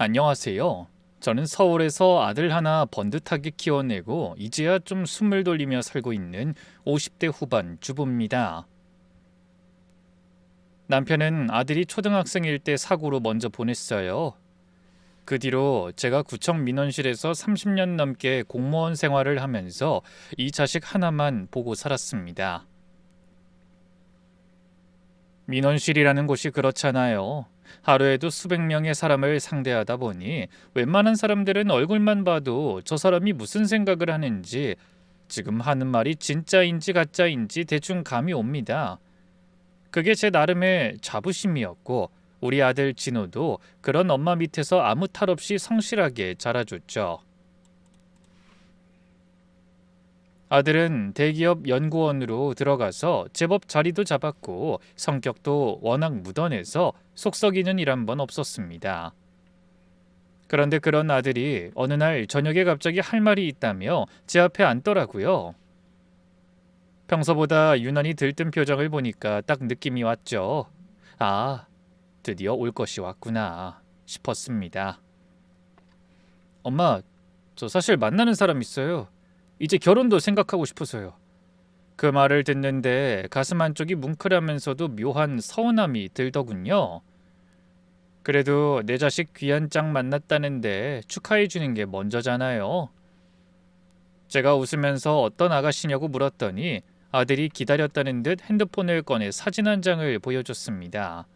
안녕하세요. 저는 서울에서 아들 하나 번듯하게 키워내고 이제야 좀 숨을 돌리며 살고 있는 50대 후반 주부입니다. 남편은 아들이 초등학생일 때 사고로 먼저 보냈어요. 그 뒤로 제가 구청 민원실에서 30년 넘게 공무원 생활을 하면서 이 자식 하나만 보고 살았습니다. 민원실이라는 곳이 그렇잖아요. 하루에도 수백 명의 사람을 상대하다 보니 웬만한 사람들은 얼굴만 봐도 저 사람이 무슨 생각을 하는지 지금 하는 말이 진짜인지 가짜인지 대충 감이 옵니다. 그게 제 나름의 자부심이었고 우리 아들 진호도 그런 엄마 밑에서 아무 탈 없이 성실하게 자라줬죠. 아들은 대기업 연구원으로 들어가서 제법 자리도 잡았고 성격도 워낙 묻어내서 속 썩이는 일 한 번 없었습니다. 그런데 그런 아들이 어느 날 저녁에 갑자기 할 말이 있다며 제 앞에 앉더라고요. 평소보다 유난히 들뜬 표정을 보니까 딱 느낌이 왔죠. 아, 드디어 올 것이 왔구나 싶었습니다. 엄마, 저 사실 만나는 사람 있어요. 이제 결혼도 생각하고 싶어서요. 그 말을 듣는데 가슴 한쪽이 뭉클하면서도 묘한 서운함이 들더군요. 그래도 내 자식 귀한 짝 만났다는데 축하해 주는 게 먼저잖아요. 제가 웃으면서 어떤 아가씨냐고 물었더니 아들이 기다렸다는 듯 핸드폰을 꺼내 사진 한 장을 보여줬습니다.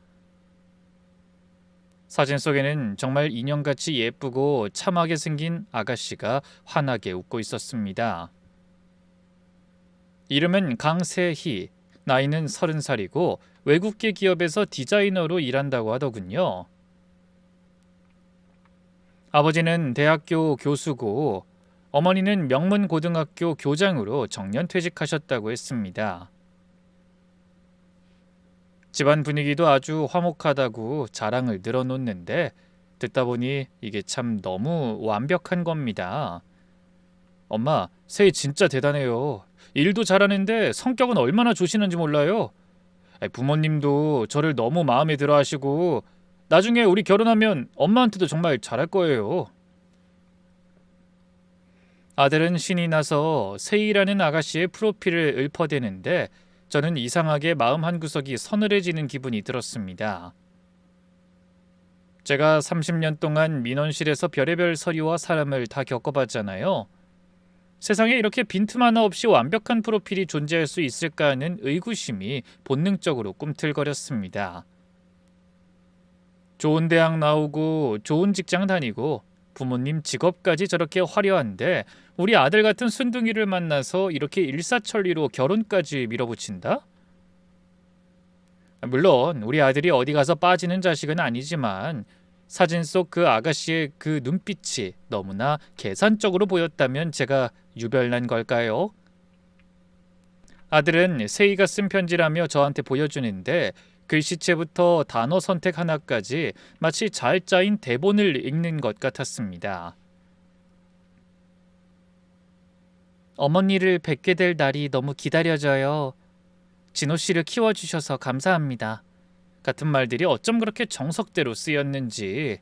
사진 속에는 정말 인형같이 예쁘고 참하게 생긴 아가씨가 환하게 웃고 있었습니다. 이름은 강세희, 나이는 30살이고 외국계 기업에서 디자이너로 일한다고 하더군요. 아버지는 대학교 교수고 어머니는 명문고등학교 교장으로 정년퇴직하셨다고 했습니다. 집안 분위기도 아주 화목하다고 자랑을 늘어놓는데 듣다 보니 이게 참 너무 완벽한 겁니다. 엄마, 세희 진짜 대단해요. 일도 잘하는데 성격은 얼마나 좋으시는지 몰라요. 부모님도 저를 너무 마음에 들어 하시고 나중에 우리 결혼하면 엄마한테도 정말 잘할 거예요. 아들은 신이 나서 세희라는 아가씨의 프로필을 읊어대는데 저는 이상하게 마음 한구석이 서늘해지는 기분이 들었습니다. 제가 30년 동안 민원실에서 별의별 서류와 사람을 다 겪어봤잖아요. 세상에 이렇게 빈틈 하나 없이 완벽한 프로필이 존재할 수 있을까 하는 의구심이 본능적으로 꿈틀거렸습니다. 좋은 대학 나오고 좋은 직장 다니고 부모님 직업까지 저렇게 화려한데 우리 아들 같은 순둥이를 만나서 이렇게 일사천리로 결혼까지 밀어붙인다? 물론 우리 아들이 어디 가서 빠지는 자식은 아니지만 사진 속 그 아가씨의 그 눈빛이 너무나 계산적으로 보였다면 제가 유별난 걸까요? 아들은 세희가 쓴 편지라며 저한테 보여주는데 글씨체부터 단어 선택 하나까지 마치 잘 짜인 대본을 읽는 것 같았습니다. 어머니를 뵙게 될 날이 너무 기다려져요. 진호 씨를 키워주셔서 감사합니다. 같은 말들이 어쩜 그렇게 정석대로 쓰였는지.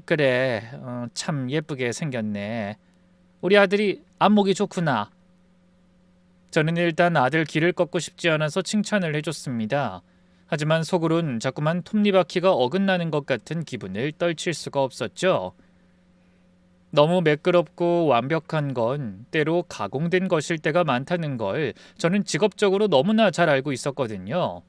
그래, 참 예쁘게 생겼네. 우리 아들이 안목이 좋구나. 저는 일단 아들 길을 꺾고 싶지 않아서 칭찬을 해줬습니다. 하지만 속으론 자꾸만 톱니바퀴가 어긋나는 것 같은 기분을 떨칠 수가 없었죠. 너무 매끄럽고 완벽한 건 때로 가공된 것일 때가 많다는 걸 저는 직업적으로 너무나 잘 알고 있었거든요.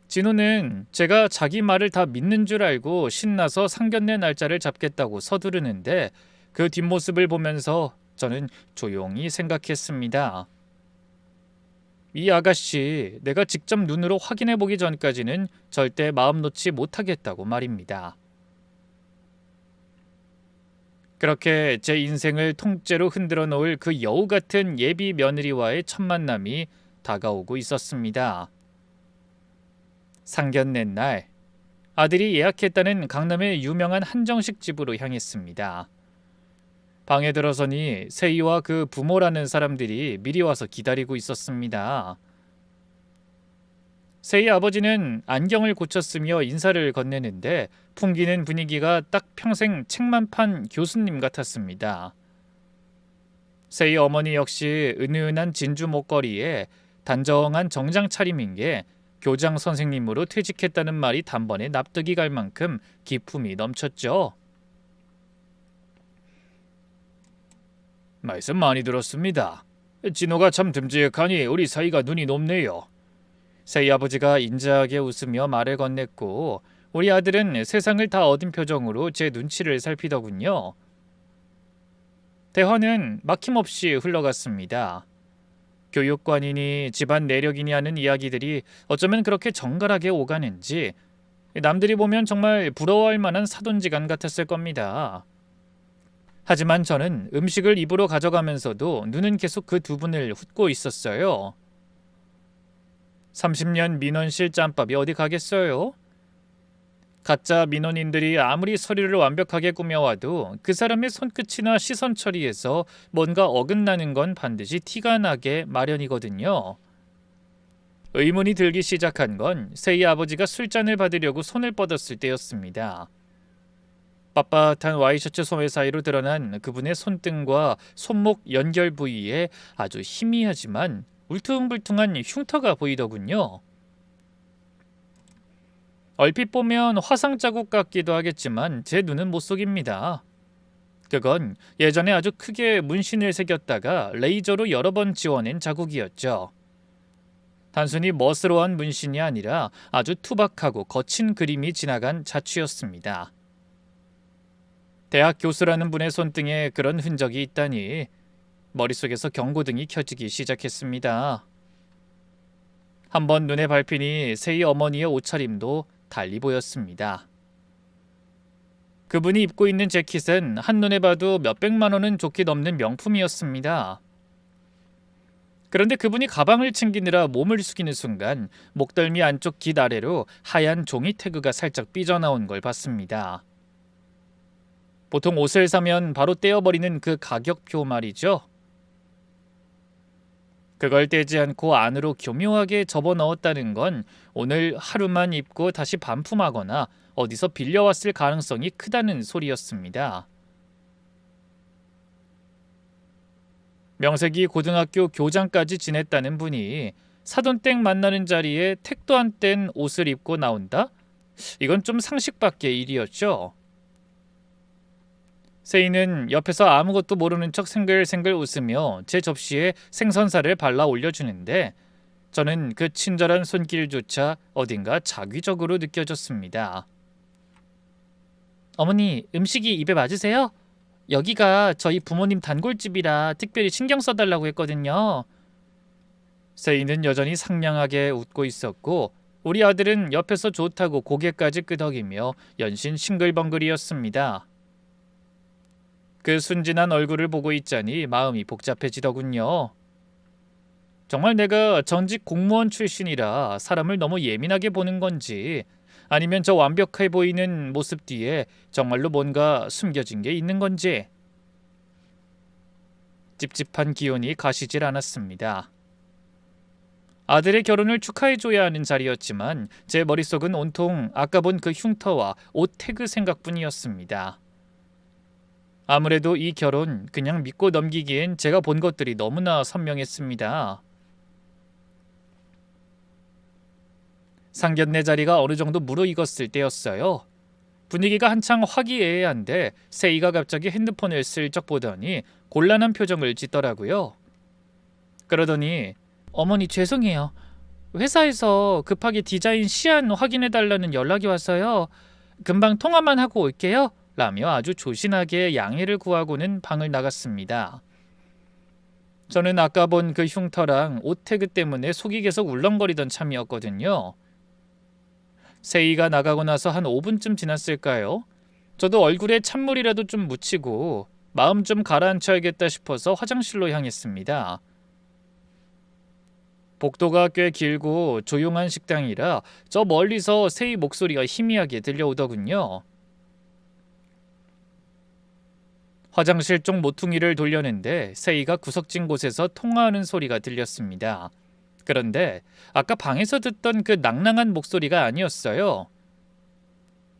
진호는 제가 자기 말을 다 믿는 줄 알고 신나서 상견례 날짜를 잡겠다고 서두르는데 그 뒷모습을 보면서 저는 조용히 생각했습니다. 이 아가씨, 내가 직접 눈으로 확인해 보기 전까지는 절대 마음 놓지 못하겠다고 말입니다. 그렇게 제 인생을 통째로 흔들어 놓을 그 여우 같은 예비 며느리와의 첫 만남이 다가오고 있었습니다. 상견례 날, 아들이 예약했다는 강남의 유명한 한정식 집으로 향했습니다. 방에 들어서니 세희와 그 부모라는 사람들이 미리 와서 기다리고 있었습니다. 세희 아버지는 안경을 고쳤으며 인사를 건네는데 풍기는 분위기가 딱 평생 책만 판 교수님 같았습니다. 세희 어머니 역시 은은한 진주 목걸이에 단정한 정장 차림인 게 교장 선생님으로 퇴직했다는 말이 단번에 납득이 갈 만큼 기품이 넘쳤죠. 말씀 많이 들었습니다. 진호가 참 듬직하니 우리 사이가 눈이 높네요. 세희 아버지가 인자하게 웃으며 말을 건넸고 우리 아들은 세상을 다 얻은 표정으로 제 눈치를 살피더군요. 대화는 막힘없이 흘러갔습니다. 교육관이니 집안 내력이니 하는 이야기들이 어쩌면 그렇게 정갈하게 오가는지 남들이 보면 정말 부러워할 만한 사돈지간 같았을 겁니다. 하지만 저는 음식을 입으로 가져가면서도 눈은 계속 그 두 분을 훑고 있었어요. 30년 민원실 짬밥이 어디 가겠어요? 가짜 민원인들이 아무리 서류를 완벽하게 꾸며와도 그 사람의 손끝이나 시선 처리에서 뭔가 어긋나는 건 반드시 티가 나게 마련이거든요. 의문이 들기 시작한 건 세희 아버지가 술잔을 받으려고 손을 뻗었을 때였습니다. 빳빳한 와이셔츠 소매 사이로 드러난 그분의 손등과 손목 연결 부위에 아주 희미하지만 울퉁불퉁한 흉터가 보이더군요. 얼핏 보면 화상 자국 같기도 하겠지만 제 눈은 못 속입니다. 그건 예전에 아주 크게 문신을 새겼다가 레이저로 여러 번 지워낸 자국이었죠. 단순히 멋스러운 문신이 아니라 아주 투박하고 거친 그림이 지나간 자취였습니다. 대학 교수라는 분의 손등에 그런 흔적이 있다니 머릿속에서 경고등이 켜지기 시작했습니다. 한번 눈에 밟히니 세희 어머니의 옷차림도 달리 보였습니다. 그분이 입고 있는 재킷은 한눈에 봐도 몇백만 원은 좋게 넘는 명품이었습니다. 그런데 그분이 가방을 챙기느라 몸을 숙이는 순간 목덜미 안쪽 깃 아래로 하얀 종이 태그가 살짝 삐져나온 걸 봤습니다. 보통 옷을 사면 바로 떼어버리는 그 가격표 말이죠. 그걸 떼지 않고 안으로 교묘하게 접어넣었다는 건 오늘 하루만 입고 다시 반품하거나 어디서 빌려왔을 가능성이 크다는 소리였습니다. 명색이 고등학교 교장까지 지냈다는 분이 사돈댁 만나는 자리에 택도 안 뗀 옷을 입고 나온다? 이건 좀 상식 밖의 일이었죠. 세이는 옆에서 아무것도 모르는 척 생글생글 웃으며 제 접시에 생선살을 발라 올려주는데 저는 그 친절한 손길조차 어딘가 자귀적으로 느껴졌습니다. 어머니, 음식이 입에 맞으세요? 여기가 저희 부모님 단골집이라 특별히 신경 써달라고 했거든요. 세이는 여전히 상냥하게 웃고 있었고 우리 아들은 옆에서 좋다고 고개까지 끄덕이며 연신 싱글벙글이었습니다. 그 순진한 얼굴을 보고 있자니 마음이 복잡해지더군요. 정말 내가 전직 공무원 출신이라 사람을 너무 예민하게 보는 건지 아니면 저 완벽해 보이는 모습 뒤에 정말로 뭔가 숨겨진 게 있는 건지 찝찝한 기운이 가시질 않았습니다. 아들의 결혼을 축하해줘야 하는 자리였지만 제 머릿속은 온통 아까 본 그 흉터와 옷 태그 생각뿐이었습니다. 아무래도 이 결혼 그냥 믿고 넘기기엔 제가 본 것들이 너무나 선명했습니다. 상견례 자리가 어느 정도 무르익었을 때였어요. 분위기가 한창 화기애애한데 세이가 갑자기 핸드폰을 슬쩍 보더니 곤란한 표정을 짓더라고요. 그러더니 어머니 죄송해요. 회사에서 급하게 디자인 시안 확인해달라는 연락이 왔어요. 금방 통화만 하고 올게요. 라며 아주 조신하게 양해를 구하고는 방을 나갔습니다. 저는 아까 본 그 흉터랑 옷 태그 때문에 속이 계속 울렁거리던 참이었거든요. 세이가 나가고 나서 한 5분쯤 지났을까요? 저도 얼굴에 찬물이라도 좀 묻히고 마음 좀 가라앉혀야겠다 싶어서 화장실로 향했습니다. 복도가 꽤 길고 조용한 식당이라 저 멀리서 세이 목소리가 희미하게 들려오더군요. 화장실 쪽 모퉁이를 돌려는데 세이가 구석진 곳에서 통화하는 소리가 들렸습니다. 그런데 아까 방에서 듣던 그 낭낭한 목소리가 아니었어요.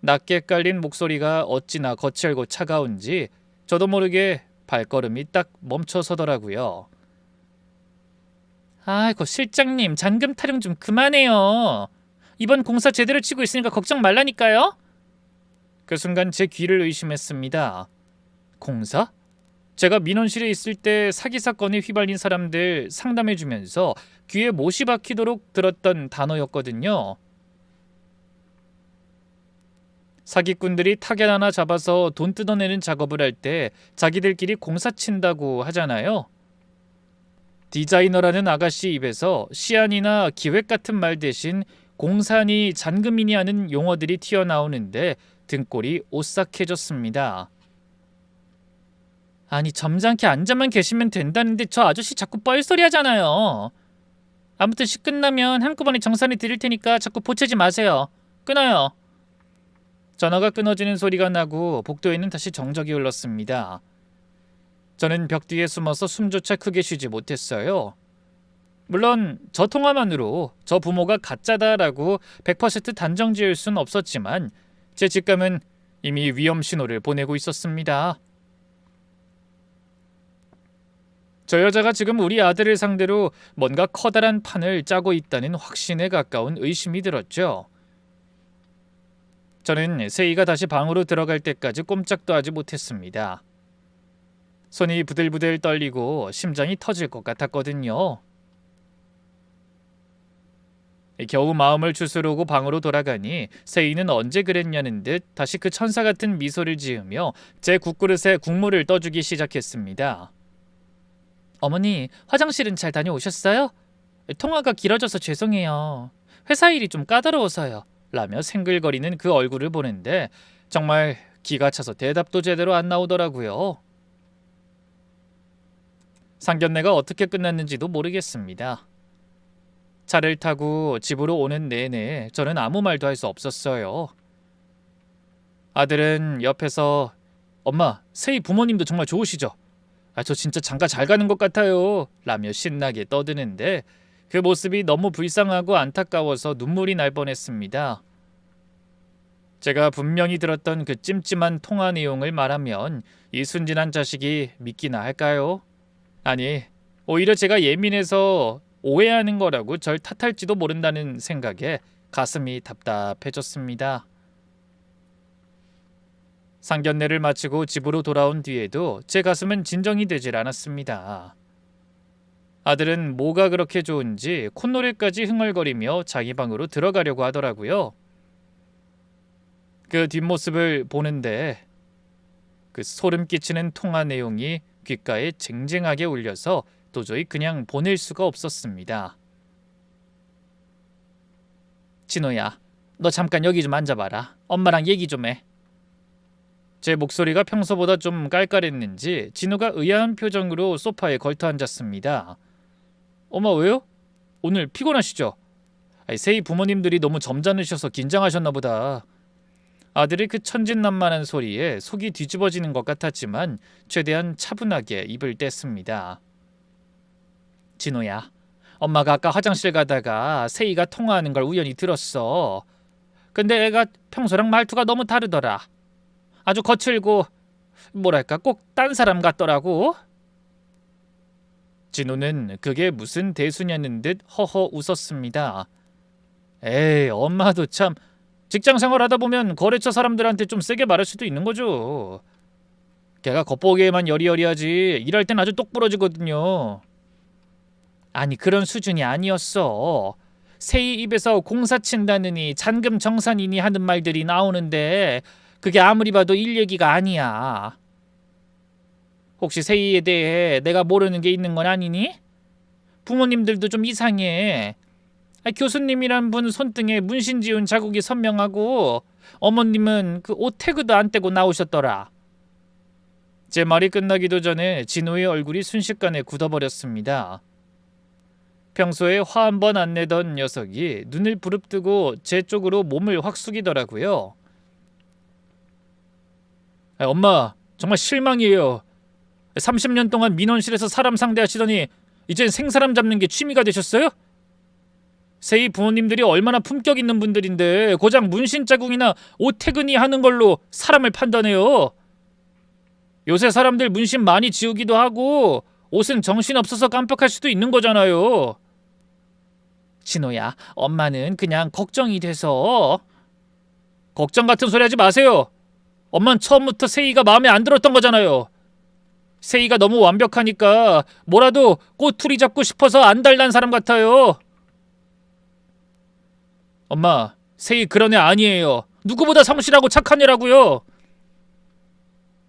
낮게 깔린 목소리가 어찌나 거칠고 차가운지 저도 모르게 발걸음이 딱 멈춰서더라고요. 아이고 실장님 잔금 타령 좀 그만해요. 이번 공사 제대로 치고 있으니까 걱정 말라니까요. 그 순간 제 귀를 의심했습니다. 공사? 제가 민원실에 있을 때 사기 사건에 휘말린 사람들 상담해주면서 귀에 못이 박히도록 들었던 단어였거든요. 사기꾼들이 타겟 하나 잡아서 돈 뜯어내는 작업을 할 때 자기들끼리 공사 친다고 하잖아요. 디자이너라는 아가씨 입에서 시안이나 기획 같은 말 대신 공사니 잔금이니 하는 용어들이 튀어나오는데 등골이 오싹해졌습니다. 아니 점잖게 앉아만 계시면 된다는데 저 아저씨 자꾸 뻘소리 하잖아요. 아무튼 시 끝나면 한꺼번에 정산해 드릴 테니까 자꾸 보채지 마세요. 끊어요. 전화가 끊어지는 소리가 나고 복도에는 다시 정적이 흘렀습니다. 저는 벽 뒤에 숨어서 숨조차 크게 쉬지 못했어요. 물론 저 통화만으로 저 부모가 가짜다라고 100% 단정 지을 순 없었지만 제 직감은 이미 위험 신호를 보내고 있었습니다. 저 여자가 지금 우리 아들을 상대로 뭔가 커다란 판을 짜고 있다는 확신에 가까운 의심이 들었죠. 저는 세이가 다시 방으로 들어갈 때까지 꼼짝도 하지 못했습니다. 손이 부들부들 떨리고 심장이 터질 것 같았거든요. 겨우 마음을 추스르고 방으로 돌아가니 세이는 언제 그랬냐는 듯 다시 그 천사 같은 미소를 지으며 제 국그릇에 국물을 떠주기 시작했습니다. 어머니, 화장실은 잘 다녀오셨어요? 통화가 길어져서 죄송해요. 회사 일이 좀 까다로워서요. 라며 생글거리는 그 얼굴을 보는데 정말 기가 차서 대답도 제대로 안 나오더라고요. 상견례가 어떻게 끝났는지도 모르겠습니다. 차를 타고 집으로 오는 내내 저는 아무 말도 할 수 없었어요. 아들은 옆에서 엄마, 세이 부모님도 정말 좋으시죠? 저 진짜 장가 잘 가는 것 같아요. 라며 신나게 떠드는데 그 모습이 너무 불쌍하고 안타까워서 눈물이 날 뻔했습니다. 제가 분명히 들었던 그 찜찜한 통화 내용을 말하면 이 순진한 자식이 믿기나 할까요? 아니, 오히려 제가 예민해서 오해하는 거라고 절 탓할지도 모른다는 생각에 가슴이 답답해졌습니다. 상견례를 마치고 집으로 돌아온 뒤에도 제 가슴은 진정이 되질 않았습니다. 아들은 뭐가 그렇게 좋은지 콧노래까지 흥얼거리며 자기 방으로 들어가려고 하더라고요. 그 뒷모습을 보는데 그 소름 끼치는 통화 내용이 귓가에 쟁쟁하게 울려서 도저히 그냥 보낼 수가 없었습니다. 진호야, 너 잠깐 여기 좀 앉아봐라. 엄마랑 얘기 좀 해. 제 목소리가 평소보다 좀 깔깔했는지 진호가 의아한 표정으로 소파에 걸터 앉았습니다. 엄마 왜요? 오늘 피곤하시죠? 세이 부모님들이 너무 점잖으셔서 긴장하셨나 보다. 아들이 그 천진난만한 소리에 속이 뒤집어지는 것 같았지만 최대한 차분하게 입을 뗐습니다. 진호야, 엄마가 아까 화장실 가다가 세이가 통화하는 걸 우연히 들었어. 근데 애가 평소랑 말투가 너무 다르더라. 아주 거칠고 뭐랄까 꼭 딴 사람 같더라고. 진호는 그게 무슨 대수냐는 듯 허허 웃었습니다. 에이, 엄마도 참 직장 생활하다 보면 거래처 사람들한테 좀 세게 말할 수도 있는 거죠. 걔가 겉보기에만 여리여리하지 일할 땐 아주 똑부러지거든요. 아니 그런 수준이 아니었어. 세이 입에서 공사 친다느니 잔금 정산이니 하는 말들이 나오는데 그게 아무리 봐도 일 얘기가 아니야. 혹시 세이에 대해 내가 모르는 게 있는 건 아니니? 부모님들도 좀 이상해. 교수님이란 분 손등에 문신 지운 자국이 선명하고 어머님은 그 옷 태그도 안 떼고 나오셨더라. 제 말이 끝나기도 전에 진호의 얼굴이 순식간에 굳어버렸습니다. 평소에 화 한 번 안 내던 녀석이 눈을 부릅뜨고 제 쪽으로 몸을 확 숙이더라고요. 엄마, 정말 실망이에요. 30년 동안 민원실에서 사람 상대하시더니 이젠 생사람 잡는 게 취미가 되셨어요? 세희 부모님들이 얼마나 품격 있는 분들인데 고작 문신 자국이나 오태근이 하는 걸로 사람을 판단해요. 요새 사람들 문신 많이 지우기도 하고 옷은 정신없어서 깜빡할 수도 있는 거잖아요. 진호야, 엄마는 그냥 걱정이 돼서. 걱정 같은 소리 하지 마세요. 엄마는 처음부터 세희가 마음에 안 들었던 거잖아요. 세희가 너무 완벽하니까 뭐라도 꼬투리 잡고 싶어서 안달난 사람 같아요. 엄마, 세희 그런 애 아니에요. 누구보다 성실하고 착한 애라고요.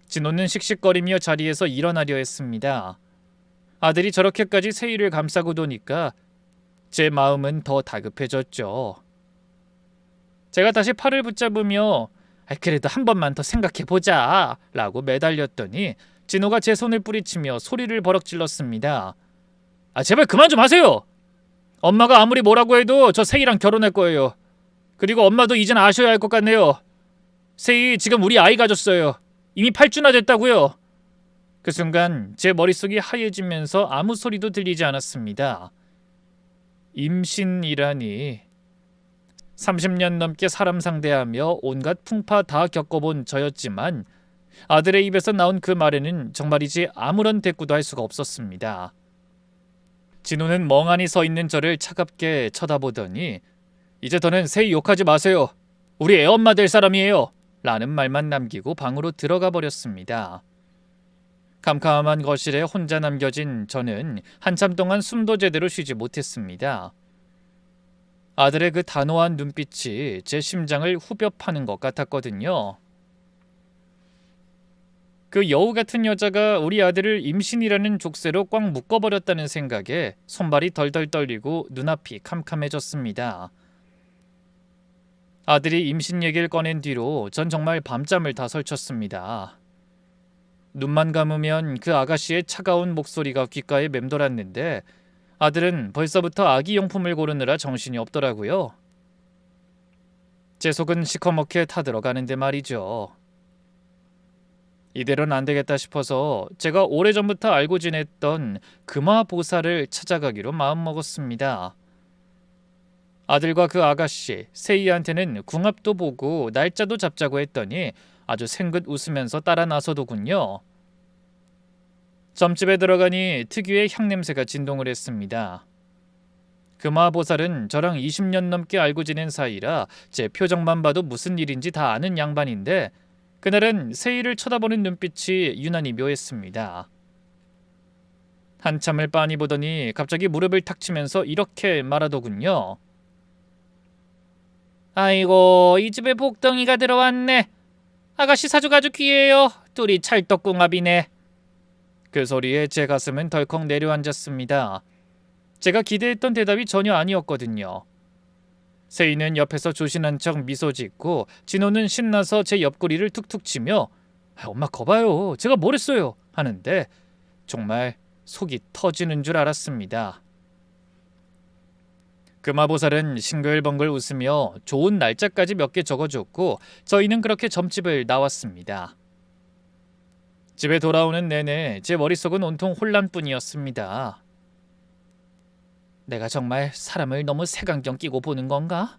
진호는 씩씩거리며 자리에서 일어나려 했습니다. 아들이 저렇게까지 세희를 감싸고 도니까 제 마음은 더 다급해졌죠. 제가 다시 팔을 붙잡으며 그래도 한 번만 더 생각해보자 라고 매달렸더니 진호가 제 손을 뿌리치며 소리를 버럭 질렀습니다. 제발 그만 좀 하세요. 엄마가 아무리 뭐라고 해도 저 세희랑 결혼할 거예요. 그리고 엄마도 이젠 아셔야 할 것 같네요. 세희 지금 우리 아이 가졌어요. 이미 8주나 됐다고요. 그 순간 제 머릿속이 하얘지면서 아무 소리도 들리지 않았습니다. 임신이라니. 30년 넘게 사람 상대하며 온갖 풍파 다 겪어본 저였지만 아들의 입에서 나온 그 말에는 정말이지 아무런 대꾸도 할 수가 없었습니다. 진호는 멍하니 서 있는 저를 차갑게 쳐다보더니 이제 더는 세희 욕하지 마세요. 우리 애엄마 될 사람이에요. 라는 말만 남기고 방으로 들어가 버렸습니다. 캄캄한 거실에 혼자 남겨진 저는 한참 동안 숨도 제대로 쉬지 못했습니다. 아들의 그 단호한 눈빛이 제 심장을 후벼 파는 것 같았거든요. 그 여우 같은 여자가 우리 아들을 임신이라는 족쇄로 꽉 묶어버렸다는 생각에 손발이 덜덜 떨리고 눈앞이 캄캄해졌습니다. 아들이 임신 얘기를 꺼낸 뒤로 전 정말 밤잠을 다 설쳤습니다. 눈만 감으면 그 아가씨의 차가운 목소리가 귓가에 맴돌았는데 아들은 벌써부터 아기용품을 고르느라 정신이 없더라고요. 제 속은 시커멓게 타들어가는데 말이죠. 이대로는 안 되겠다 싶어서 제가 오래전부터 알고 지냈던 금화보살을 찾아가기로 마음먹었습니다. 아들과 그 아가씨, 세희한테는 궁합도 보고 날짜도 잡자고 했더니 아주 생긋 웃으면서 따라 나서더군요. 점집에 들어가니 특유의 향냄새가 진동을 했습니다. 금화보살은 저랑 20년 넘게 알고 지낸 사이라 제 표정만 봐도 무슨 일인지 다 아는 양반인데 그날은 세희를 쳐다보는 눈빛이 유난히 묘했습니다. 한참을 빤히 보더니 갑자기 무릎을 탁 치면서 이렇게 말하더군요. 아이고, 이 집에 복덩이가 들어왔네. 아가씨 사주가 아주 귀해요. 둘이 찰떡궁합이네. 그 소리에 제 가슴은 덜컥 내려앉았습니다. 제가 기대했던 대답이 전혀 아니었거든요. 세희는 옆에서 조신한 척 미소 짓고 진호는 신나서 제 옆구리를 툭툭 치며 엄마 거봐요. 제가 뭘 했어요. 하는데 정말 속이 터지는 줄 알았습니다. 금화보살은 싱글벙글 웃으며 좋은 날짜까지 몇 개 적어줬고 저희는 그렇게 점집을 나왔습니다. 집에 돌아오는 내내 제 머릿속은 온통 혼란뿐이었습니다. 내가 정말 사람을 너무 색안경 끼고 보는 건가?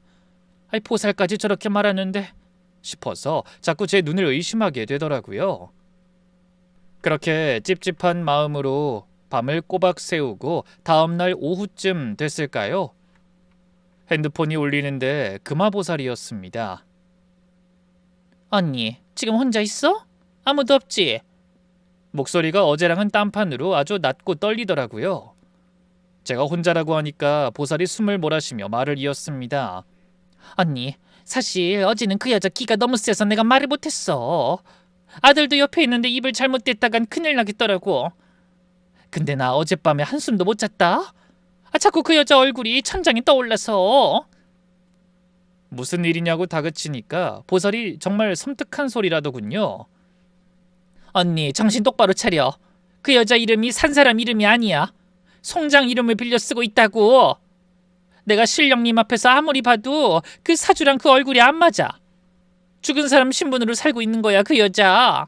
보살까지 저렇게 말하는데 싶어서 자꾸 제 눈을 의심하게 되더라고요. 그렇게 찝찝한 마음으로 밤을 꼬박 새우고 다음날 오후쯤 됐을까요? 핸드폰이 울리는데 금화보살이었습니다. 언니, 지금 혼자 있어? 아무도 없지? 목소리가 어제랑은 딴판으로 아주 낮고 떨리더라고요. 제가 혼자라고 하니까 보살이 숨을 몰아쉬며 말을 이었습니다. 언니, 사실 어제는 그 여자 기가 너무 세서 내가 말을 못했어. 아들도 옆에 있는데 입을 잘못 댔다간 큰일 나겠더라고. 근데 나 어젯밤에 한숨도 못 잤다. 자꾸 그 여자 얼굴이 천장에 떠올라서. 무슨 일이냐고 다그치니까 보살이 정말 섬뜩한 소리라더군요. 언니, 정신 똑바로 차려. 그 여자 이름이 산 사람 이름이 아니야. 송장 이름을 빌려 쓰고 있다고. 내가 신령님 앞에서 아무리 봐도 그 사주랑 그 얼굴이 안 맞아. 죽은 사람 신분으로 살고 있는 거야, 그 여자.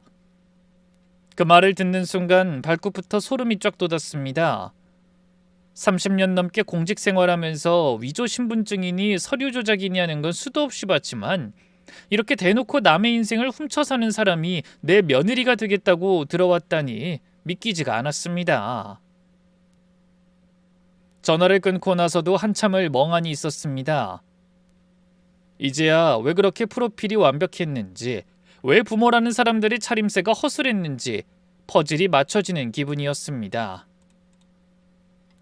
그 말을 듣는 순간 발끝부터 소름이 쫙 돋았습니다. 30년 넘게 공직 생활하면서 위조 신분증이니 서류 조작이니 하는 건 수도 없이 봤지만 이렇게 대놓고 남의 인생을 훔쳐 사는 사람이 내 며느리가 되겠다고 들어왔다니 믿기지가 않았습니다. 전화를 끊고 나서도 한참을 멍하니 있었습니다. 이제야 왜 그렇게 프로필이 완벽했는지, 왜 부모라는 사람들의 차림새가 허술했는지 퍼즐이 맞춰지는 기분이었습니다.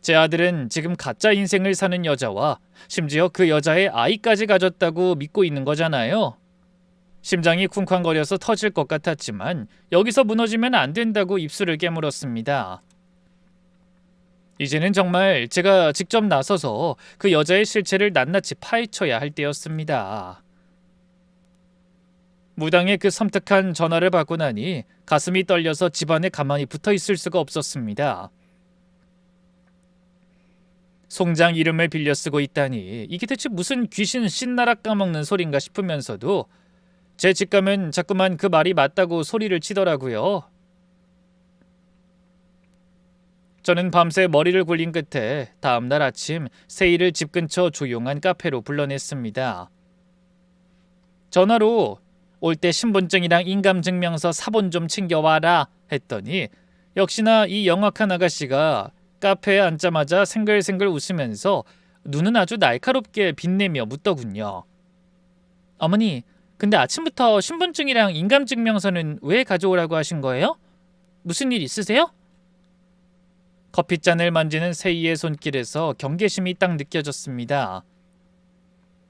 제 아들은 지금 가짜 인생을 사는 여자와 심지어 그 여자의 아이까지 가졌다고 믿고 있는 거잖아요. 심장이 쿵쾅거려서 터질 것 같았지만 여기서 무너지면 안 된다고 입술을 깨물었습니다. 이제는 정말 제가 직접 나서서 그 여자의 실체를 낱낱이 파헤쳐야 할 때였습니다. 무당의 그 섬뜩한 전화를 받고 나니 가슴이 떨려서 집안에 가만히 붙어 있을 수가 없었습니다. 송장 이름을 빌려 쓰고 있다니 이게 대체 무슨 귀신 신나락 까먹는 소린가 싶으면서도 제 집 가면 자꾸만 그 말이 맞다고 소리를 치더라고요. 저는 밤새 머리를 굴린 끝에 다음날 아침 세이를 집 근처 조용한 카페로 불러냈습니다. 전화로 올 때 신분증이랑 인감증명서 사본 좀 챙겨와라 했더니 역시나 이 영악한 아가씨가 카페에 앉자마자 생글생글 웃으면서 눈은 아주 날카롭게 빛내며 묻더군요. 어머니, 근데 아침부터 신분증이랑 인감증명서는 왜 가져오라고 하신 거예요? 무슨 일 있으세요? 커피잔을 만지는 세이의 손길에서 경계심이 딱 느껴졌습니다.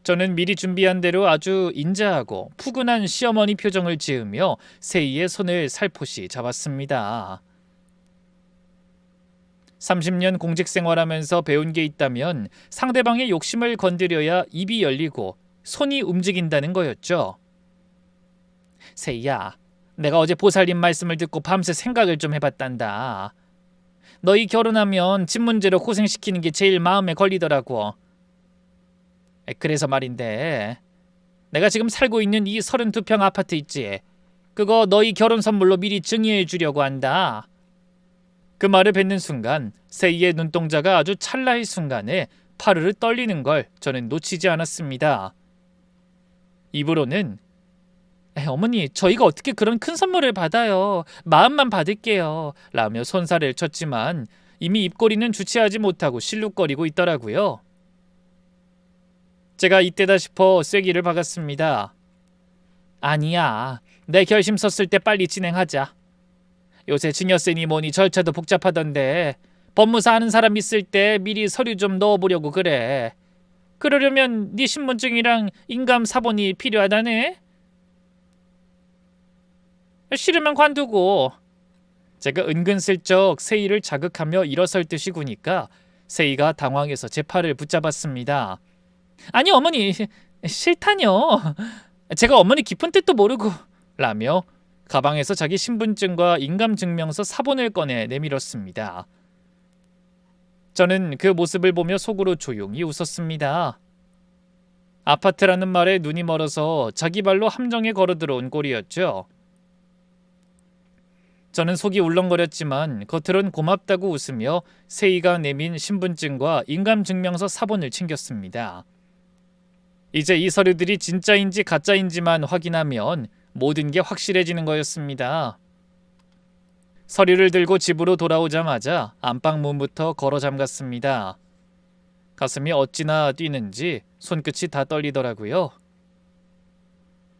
저는 미리 준비한 대로 아주 인자하고 푸근한 시어머니 표정을 지으며 세이의 손을 살포시 잡았습니다. 30년 공직 생활하면서 배운 게 있다면 상대방의 욕심을 건드려야 입이 열리고 손이 움직인다는 거였죠. 세이야, 내가 어제 보살님 말씀을 듣고 밤새 생각을 좀 해봤단다. 너희 결혼하면 집 문제로 고생시키는 게 제일 마음에 걸리더라고. 그래서 말인데 내가 지금 살고 있는 이 32평 아파트 있지? 그거 너희 결혼 선물로 미리 증여해 주려고 한다. 그 말을 뱉는 순간 세이의 눈동자가 아주 찰나의 순간에 파르르 떨리는 걸 저는 놓치지 않았습니다. 입으로는 어머니, 저희가 어떻게 그런 큰 선물을 받아요. 마음만 받을게요. 라며 손살을 쳤지만 이미 입꼬리는 주체하지 못하고 실룩거리고 있더라고요. 제가 이때다 싶어 쐐기를 박았습니다. 아니야. 내 결심 섰을 때 빨리 진행하자. 요새 증여세니 뭐니 절차도 복잡하던데 법무사 하는 사람 있을 때 미리 서류 좀 넣어보려고 그래. 그러려면 네 신분증이랑 인감 사본이 필요하다네. 싫으면 관두고. 제가 은근슬쩍 세이를 자극하며 일어설 듯이 구니까 세이가 당황해서 제 팔을 붙잡았습니다. 아니 어머니, 싫다뇨. 제가 어머니 깊은 뜻도 모르고. 라며 가방에서 자기 신분증과 인감증명서 사본을 꺼내 내밀었습니다. 저는 그 모습을 보며 속으로 조용히 웃었습니다. 아파트라는 말에 눈이 멀어서 자기 발로 함정에 걸어 들어온 꼴이었죠. 저는 속이 울렁거렸지만 겉으론 고맙다고 웃으며 세이가 내민 신분증과 인감증명서 사본을 챙겼습니다. 이제 이 서류들이 진짜인지 가짜인지만 확인하면 모든 게 확실해지는 거였습니다. 서류를 들고 집으로 돌아오자마자 안방 문부터 걸어 잠갔습니다. 가슴이 어찌나 뛰는지 손끝이 다 떨리더라고요.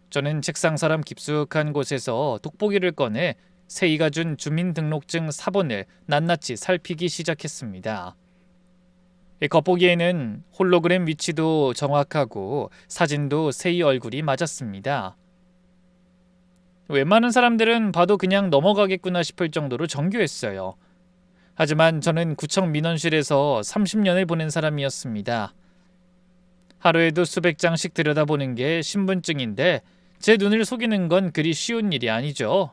저는 책상 사람 깊숙한 곳에서 돋보기를 꺼내 세이가 준 주민등록증 사본을 낱낱이 살피기 시작했습니다. 이 겉보기에는 홀로그램 위치도 정확하고 사진도 세이 얼굴이 맞았습니다. 웬만한 사람들은 봐도 그냥 넘어가겠구나 싶을 정도로 정교했어요. 하지만 저는 구청 민원실에서 30년을 보낸 사람이었습니다. 하루에도 수백 장씩 들여다보는 게 신분증인데 제 눈을 속이는 건 그리 쉬운 일이 아니죠.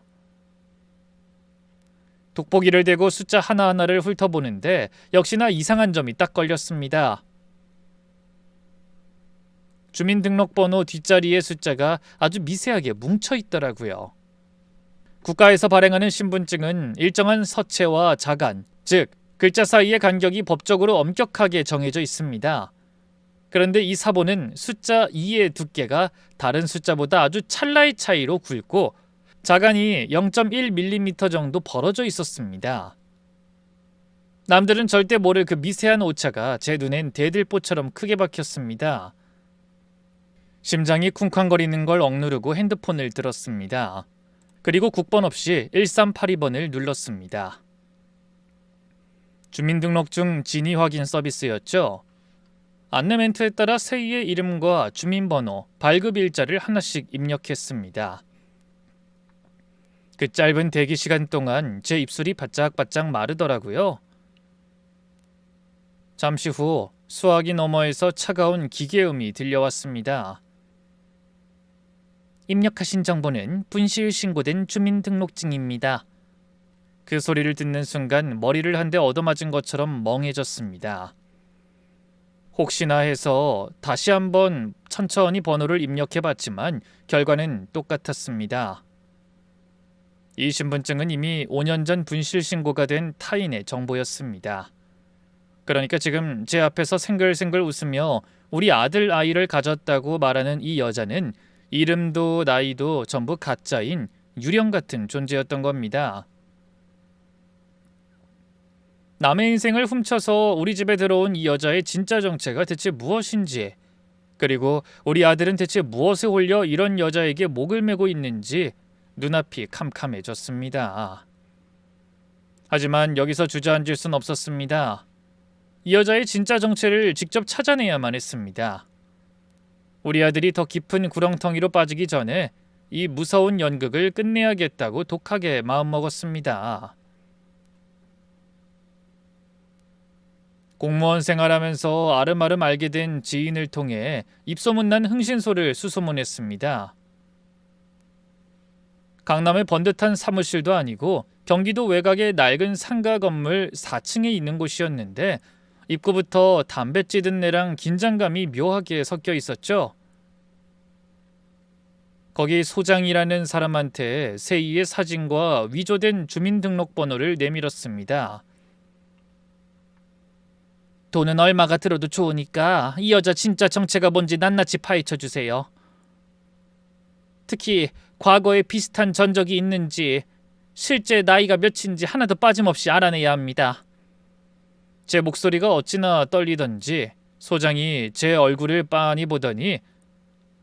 돋보기를 대고 숫자 하나하나를 훑어보는데 역시나 이상한 점이 딱 걸렸습니다. 주민등록번호 뒷자리의 숫자가 아주 미세하게 뭉쳐 있더라고요. 국가에서 발행하는 신분증은 일정한 서체와 자간, 즉 글자 사이의 간격이 법적으로 엄격하게 정해져 있습니다. 그런데 이 사본은 숫자 2의 두께가 다른 숫자보다 아주 찰나의 차이로 굵고 자간이 0.1mm 정도 벌어져 있었습니다. 남들은 절대 모를 그 미세한 오차가 제 눈엔 대들보처럼 크게 박혔습니다. 심장이 쿵쾅거리는 걸 억누르고 핸드폰을 들었습니다. 그리고 국번 없이 1382번을 눌렀습니다. 주민등록증 진위 확인 서비스였죠. 안내 멘트에 따라 세이의 이름과 주민번호, 발급일자를 하나씩 입력했습니다. 그 짧은 대기 시간 동안 제 입술이 바짝바짝 마르더라고요. 잠시 후 수화기 너머에서 차가운 기계음이 들려왔습니다. 입력하신 정보는 분실 신고된 주민등록증입니다. 그 소리를 듣는 순간 머리를 한 대 얻어맞은 것처럼 멍해졌습니다. 혹시나 해서 다시 한번 천천히 번호를 입력해봤지만 결과는 똑같았습니다. 이 신분증은 이미 5년 전 분실 신고가 된 타인의 정보였습니다. 그러니까 지금 제 앞에서 생글생글 웃으며 우리 아들 아이를 가졌다고 말하는 이 여자는 이름도 나이도 전부 가짜인 유령 같은 존재였던 겁니다. 남의 인생을 훔쳐서 우리 집에 들어온 이 여자의 진짜 정체가 대체 무엇인지, 그리고 우리 아들은 대체 무엇에 홀려 이런 여자에게 목을 메고 있는지 눈앞이 캄캄해졌습니다. 하지만 여기서 주저앉을 순 없었습니다. 이 여자의 진짜 정체를 직접 찾아내야만 했습니다. 우리 아들이 더 깊은 구렁텅이로 빠지기 전에 이 무서운 연극을 끝내야겠다고 독하게 마음먹었습니다. 공무원 생활하면서 아름아름 알게 된 지인을 통해 입소문난 흥신소를 수소문했습니다. 강남의 번듯한 사무실도 아니고 경기도 외곽의 낡은 상가 건물 4층에 있는 곳이었는데 입구부터 담배 찌든 내랑 긴장감이 묘하게 섞여 있었죠. 거기 소장이라는 사람한테 세이의 사진과 위조된 주민등록번호를 내밀었습니다. 돈은 얼마가 들어도 좋으니까 이 여자 진짜 정체가 뭔지 낱낱이 파헤쳐 주세요. 특히 과거에 비슷한 전적이 있는지, 실제 나이가 몇인지 하나도 빠짐없이 알아내야 합니다. 제 목소리가 어찌나 떨리던지 소장이 제 얼굴을 빤히 보더니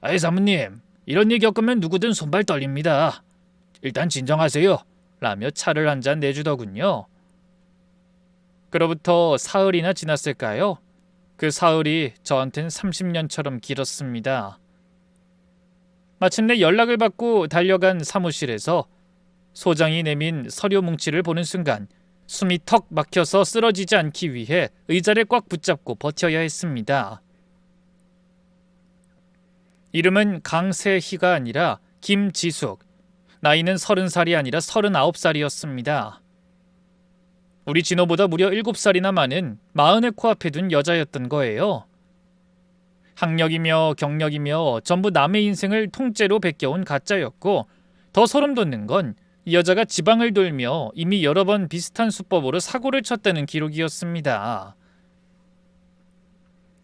아이 사모님, 이런 일 겪으면 누구든 손발 떨립니다. 일단 진정하세요. 라며 차를 한 잔 내주더군요. 그로부터 사흘이나 지났을까요? 그 사흘이 저한텐 30년처럼 길었습니다. 마침내 연락을 받고 달려간 사무실에서 소장이 내민 서류 뭉치를 보는 순간 숨이 턱 막혀서 쓰러지지 않기 위해 의자를 꽉 붙잡고 버텨야 했습니다. 이름은 강세희가 아니라 김지숙, 나이는 30살이 아니라 39살이었습니다. 우리 진호보다 무려 7살이나 많은 40의 코앞에 둔 여자였던 거예요. 학력이며 경력이며 전부 남의 인생을 통째로 베껴온 가짜였고, 더 소름 돋는 건 이 여자가 지방을 돌며 이미 여러 번 비슷한 수법으로 사고를 쳤다는 기록이었습니다.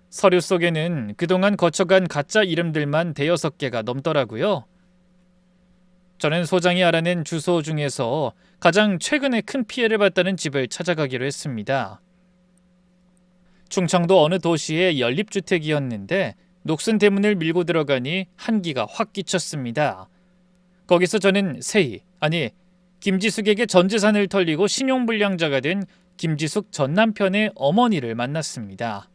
서류 속에는 그동안 거쳐간 가짜 이름들만 대여섯 개가 넘더라고요. 저는 소장이 알아낸 주소 중에서 가장 최근에 큰 피해를 봤다는 집을 찾아가기로 했습니다. 충청도 어느 도시의 연립주택이었는데 녹슨 대문을 밀고 들어가니 한기가 확 끼쳤습니다. 거기서 저는 세희, 아니 김지숙에게 전 재산을 털리고 신용불량자가 된 김지숙 전 남편의 어머니를 만났습니다.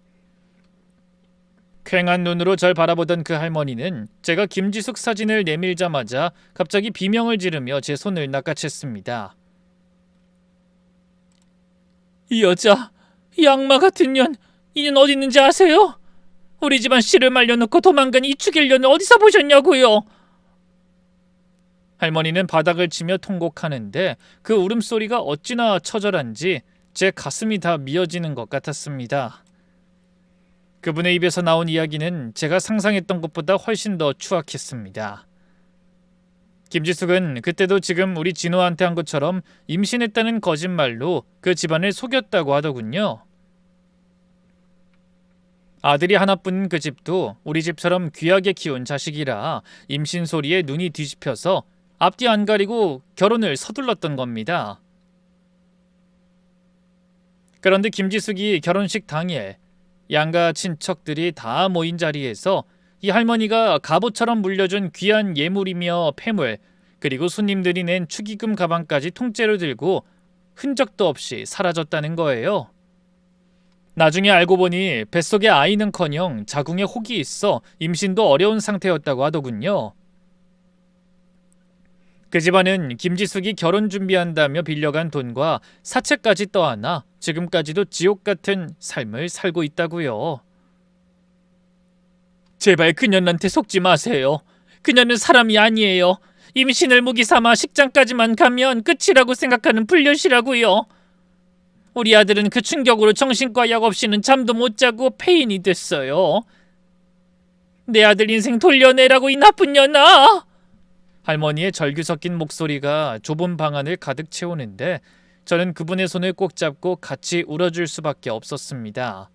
퀭한 눈으로 절 바라보던 그 할머니는 제가 김지숙 사진을 내밀자마자 갑자기 비명을 지르며 제 손을 낚아챘습니다. 이 여자, 이 악마 같은 년, 이년 어디 있는지 아세요? 우리 집안 씨를 말려놓고 도망간 이 죽일 년을 어디서 보셨냐고요? 할머니는 바닥을 치며 통곡하는데 그 울음소리가 어찌나 처절한지 제 가슴이 다 미어지는 것 같았습니다. 그분의 입에서 나온 이야기는 제가 상상했던 것보다 훨씬 더 추악했습니다. 김지숙은 그때도 지금 우리 진호한테 한 것처럼 임신했다는 거짓말로 그 집안을 속였다고 하더군요. 아들이 하나뿐인 그 집도 우리 집처럼 귀하게 키운 자식이라 임신 소리에 눈이 뒤집혀서 앞뒤 안 가리고 결혼을 서둘렀던 겁니다. 그런데 김지숙이 결혼식 당일 양가 친척들이 다 모인 자리에서 이 할머니가 갑옷처럼 물려준 귀한 예물이며 폐물, 그리고 손님들이 낸 축의금 가방까지 통째로 들고 흔적도 없이 사라졌다는 거예요. 나중에 알고 보니 뱃속에 아이는커녕 자궁에 혹이 있어 임신도 어려운 상태였다고 하더군요. 그 집안은 김지숙이 결혼 준비한다며 빌려간 돈과 사채까지 떠안아 지금까지도 지옥 같은 삶을 살고 있다고요. 제발 그년한테 속지 마세요. 그녀는 사람이 아니에요. 임신을 무기 삼아 식장까지만 가면 끝이라고 생각하는 불려시라고요. 우리 아들은 그 충격으로 정신과 약 없이는 잠도 못 자고 폐인이 됐어요. 내 아들 인생 돌려내라고, 이 나쁜 년아! 할머니의 절규 섞인 목소리가 좁은 방 안을 가득 채우는데 저는 그분의 손을 꼭 잡고 같이 울어줄 수밖에 없었습니다.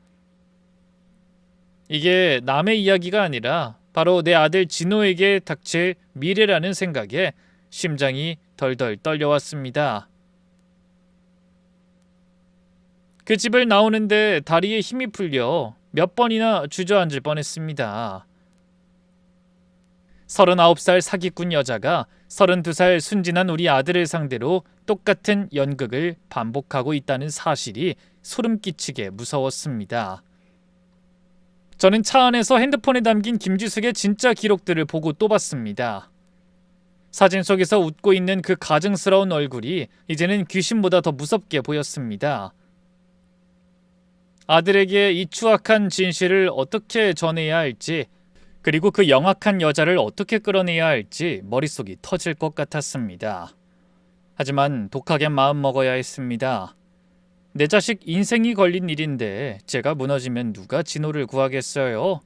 이게 남의 이야기가 아니라 바로 내 아들 진호에게 닥칠 미래라는 생각에 심장이 덜덜 떨려왔습니다. 그 집을 나오는데 다리에 힘이 풀려 몇 번이나 주저앉을 뻔했습니다. 39살 사기꾼 여자가 32살 순진한 우리 아들을 상대로 똑같은 연극을 반복하고 있다는 사실이 소름 끼치게 무서웠습니다. 저는 차 안에서 핸드폰에 담긴 김지숙의 진짜 기록들을 보고 또 봤습니다. 사진 속에서 웃고 있는 그 가증스러운 얼굴이 이제는 귀신보다 더 무섭게 보였습니다. 아들에게 이 추악한 진실을 어떻게 전해야 할지, 그리고 그 영악한 여자를 어떻게 끌어내야 할지 머릿속이 터질 것 같았습니다. 하지만 독하게 마음 먹어야 했습니다. 내 자식 인생이 걸린 일인데 제가 무너지면 누가 진호를 구하겠어요?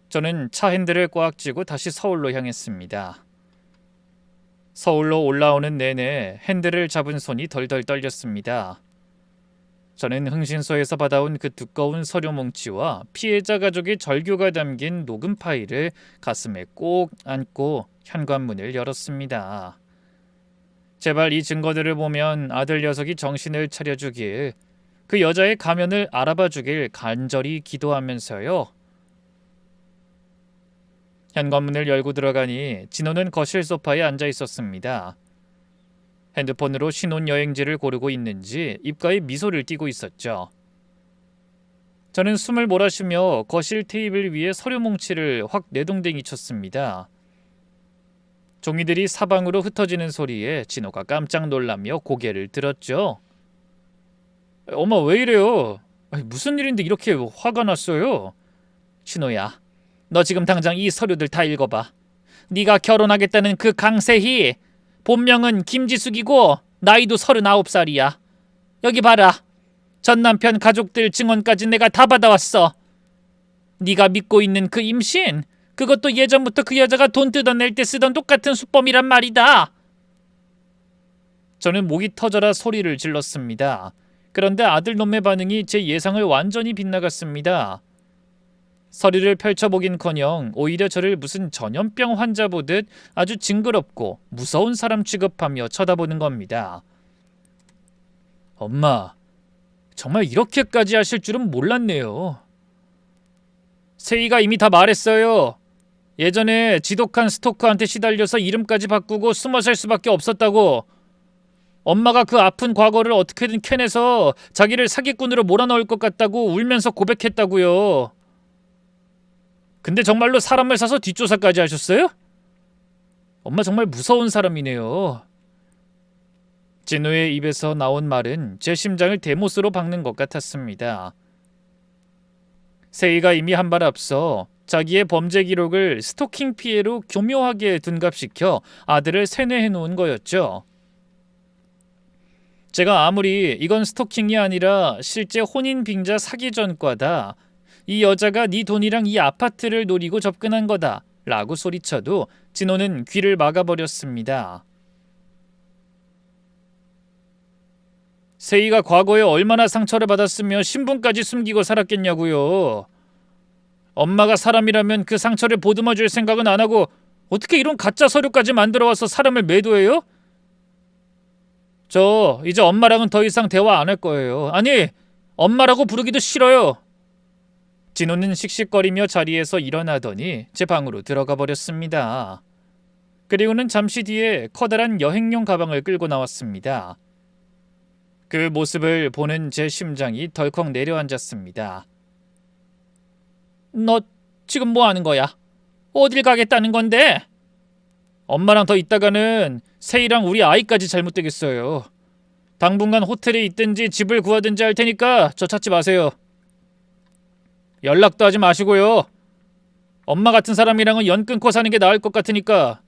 저는 차 핸들을 꽉 쥐고 다시 서울로 향했습니다. 서울로 올라오는 내내 핸들을 잡은 손이 덜덜 떨렸습니다. 저는 흥신소에서 받아온 그 두꺼운 서류 뭉치와 피해자 가족의 절규가 담긴 녹음 파일을 가슴에 꼭 안고 현관문을 열었습니다. 제발 이 증거들을 보면 아들 녀석이 정신을 차려주길, 그 여자의 가면을 알아봐주길 간절히 기도하면서요. 현관문을 열고 들어가니 진호는 거실 소파에 앉아 있었습니다. 핸드폰으로 신혼여행지를 고르고 있는지 입가에 미소를 띠고 있었죠. 저는 숨을 몰아쉬며 거실 테이블 위에 서류 뭉치를 확 내동댕이 쳤습니다. 종이들이 사방으로 흩어지는 소리에 진호가 깜짝 놀라며 고개를 들었죠. 엄마 왜 이래요? 무슨 일인데 이렇게 화가 났어요? 진호야, 너 지금 당장 이 서류들 다 읽어봐. 네가 결혼하겠다는 그 강세희, 본명은 김지숙이고 나이도 39살이야. 여기 봐라. 전 남편 가족들 증언까지 내가 다 받아왔어. 네가 믿고 있는 그 임신, 그것도 예전부터 그 여자가 돈 뜯어낼 때 쓰던 똑같은 수법이란 말이다. 저는 목이 터져라 소리를 질렀습니다. 그런데 아들놈의 반응이 제 예상을 완전히 빗나갔습니다. 서류를 펼쳐보긴커녕 오히려 저를 무슨 전염병 환자 보듯 아주 징그럽고 무서운 사람 취급하며 쳐다보는 겁니다. 엄마, 정말 이렇게까지 하실 줄은 몰랐네요. 세희가 이미 다 말했어요. 예전에 지독한 스토커한테 시달려서 이름까지 바꾸고 숨어 살 수밖에 없었다고. 엄마가 그 아픈 과거를 어떻게든 캐내서 자기를 사기꾼으로 몰아넣을 것 같다고 울면서 고백했다고요. 근데 정말로 사람을 사서 뒷조사까지 하셨어요? 엄마 정말 무서운 사람이네요. 진호의 입에서 나온 말은 제 심장을 대못으로 박는 것 같았습니다. 세희가 이미 한 발 앞서 자기의 범죄 기록을 스토킹 피해로 교묘하게 둔갑시켜 아들을 세뇌해 놓은 거였죠. 제가 아무리 이건 스토킹이 아니라 실제 혼인 빙자 사기 전과다, 이 여자가 네 돈이랑 이 아파트를 노리고 접근한 거다, 라고 소리쳐도 진호는 귀를 막아버렸습니다. 세희가 과거에 얼마나 상처를 받았으며 신분까지 숨기고 살았겠냐고요. 엄마가 사람이라면 그 상처를 보듬어줄 생각은 안 하고 어떻게 이런 가짜 서류까지 만들어와서 사람을 매도해요? 저 이제 엄마랑은 더 이상 대화 안 할 거예요. 아니, 엄마라고 부르기도 싫어요. 진호는 씩씩거리며 자리에서 일어나더니 제 방으로 들어가 버렸습니다. 그리고는 잠시 뒤에 커다란 여행용 가방을 끌고 나왔습니다. 그 모습을 보는 제 심장이 덜컥 내려앉았습니다. 너 지금 뭐 하는 거야? 어딜 가겠다는 건데? 엄마랑 더 있다가는 세희랑 우리 아이까지 잘못되겠어요. 당분간 호텔에 있든지 집을 구하든지 할 테니까 저 찾지 마세요. 연락도 하지 마시고요. 엄마 같은 사람이랑은 연 끊고 사는 게 나을 것 같으니까.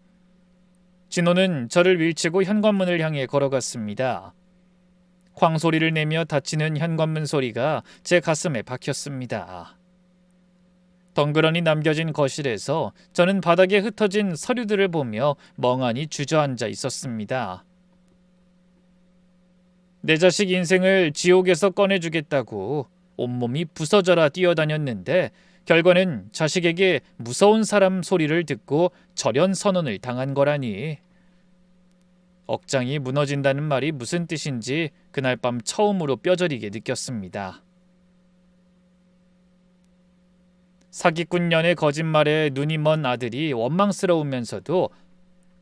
진호는 저를 밀치고 현관문을 향해 걸어갔습니다. 쾅 소리를 내며 닫히는 현관문 소리가 제 가슴에 박혔습니다. 덩그러니 남겨진 거실에서 저는 바닥에 흩어진 서류들을 보며 멍하니 주저앉아 있었습니다. 내 자식 인생을 지옥에서 꺼내주겠다고 온몸이 부서져라 뛰어다녔는데 결과는 자식에게 무서운 사람 소리를 듣고 절연 선언을 당한 거라니. 억장이 무너진다는 말이 무슨 뜻인지 그날 밤 처음으로 뼈저리게 느꼈습니다. 사기꾼년의 거짓말에 눈이 먼 아들이 원망스러우면서도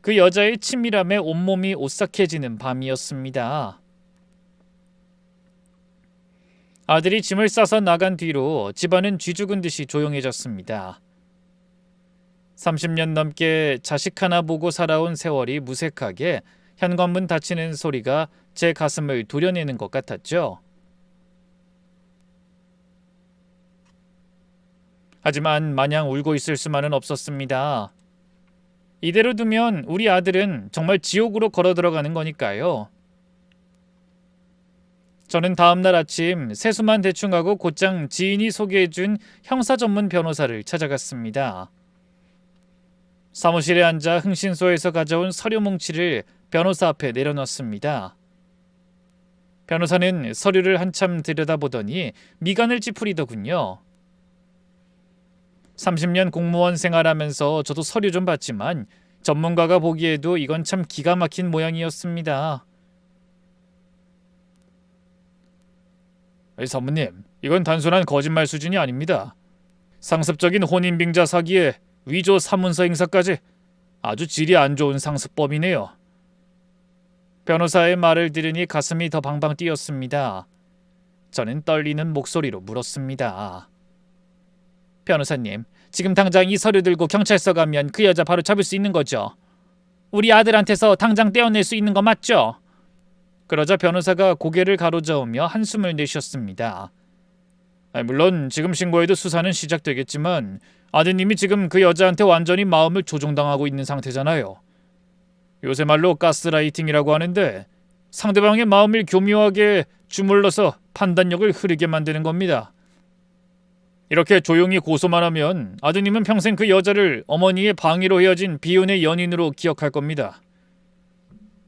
그 여자의 친밀함에 온몸이 오싹해지는 밤이었습니다. 아들이 짐을 싸서 나간 뒤로 집안은 쥐죽은 듯이 조용해졌습니다. 30년 넘게 자식 하나 보고 살아온 세월이 무색하게 현관문 닫히는 소리가 제 가슴을 도려내는 것 같았죠. 하지만 마냥 울고 있을 수만은 없었습니다. 이대로 두면 우리 아들은 정말 지옥으로 걸어 들어가는 거니까요. 저는 다음날 아침 세수만 대충 하고 곧장 지인이 소개해준 형사 전문 변호사를 찾아갔습니다. 사무실에 앉아 흥신소에서 가져온 서류 뭉치를 변호사 앞에 내려놓습니다. 변호사는 서류를 한참 들여다보더니 미간을 찌푸리더군요. 30년 공무원 생활하면서 저도 서류 좀 봤지만 전문가가 보기에도 이건 참 기가 막힌 모양이었습니다. 사모님, 이건 단순한 거짓말 수준이 아닙니다. 상습적인 혼인빙자 사기에 위조 사문서 행사까지 아주 질이 안 좋은 상습범이네요. 변호사의 말을 들으니 가슴이 더 방방 뛰었습니다. 저는 떨리는 목소리로 물었습니다. 변호사님, 지금 당장 이 서류 들고 경찰서 가면 그 여자 바로 잡을 수 있는 거죠? 우리 아들한테서 당장 떼어낼 수 있는 거 맞죠? 그러자 변호사가 고개를 가로저으며 한숨을 내쉬었습니다. 물론 지금 신고해도 수사는 시작되겠지만 아드님이 지금 그 여자한테 완전히 마음을 조종당하고 있는 상태잖아요. 요새 말로 가스라이팅이라고 하는데 상대방의 마음을 교묘하게 주물러서 판단력을 흐르게 만드는 겁니다. 이렇게 조용히 고소만 하면 아드님은 평생 그 여자를 어머니의 방위로 헤어진 비혼의 연인으로 기억할 겁니다.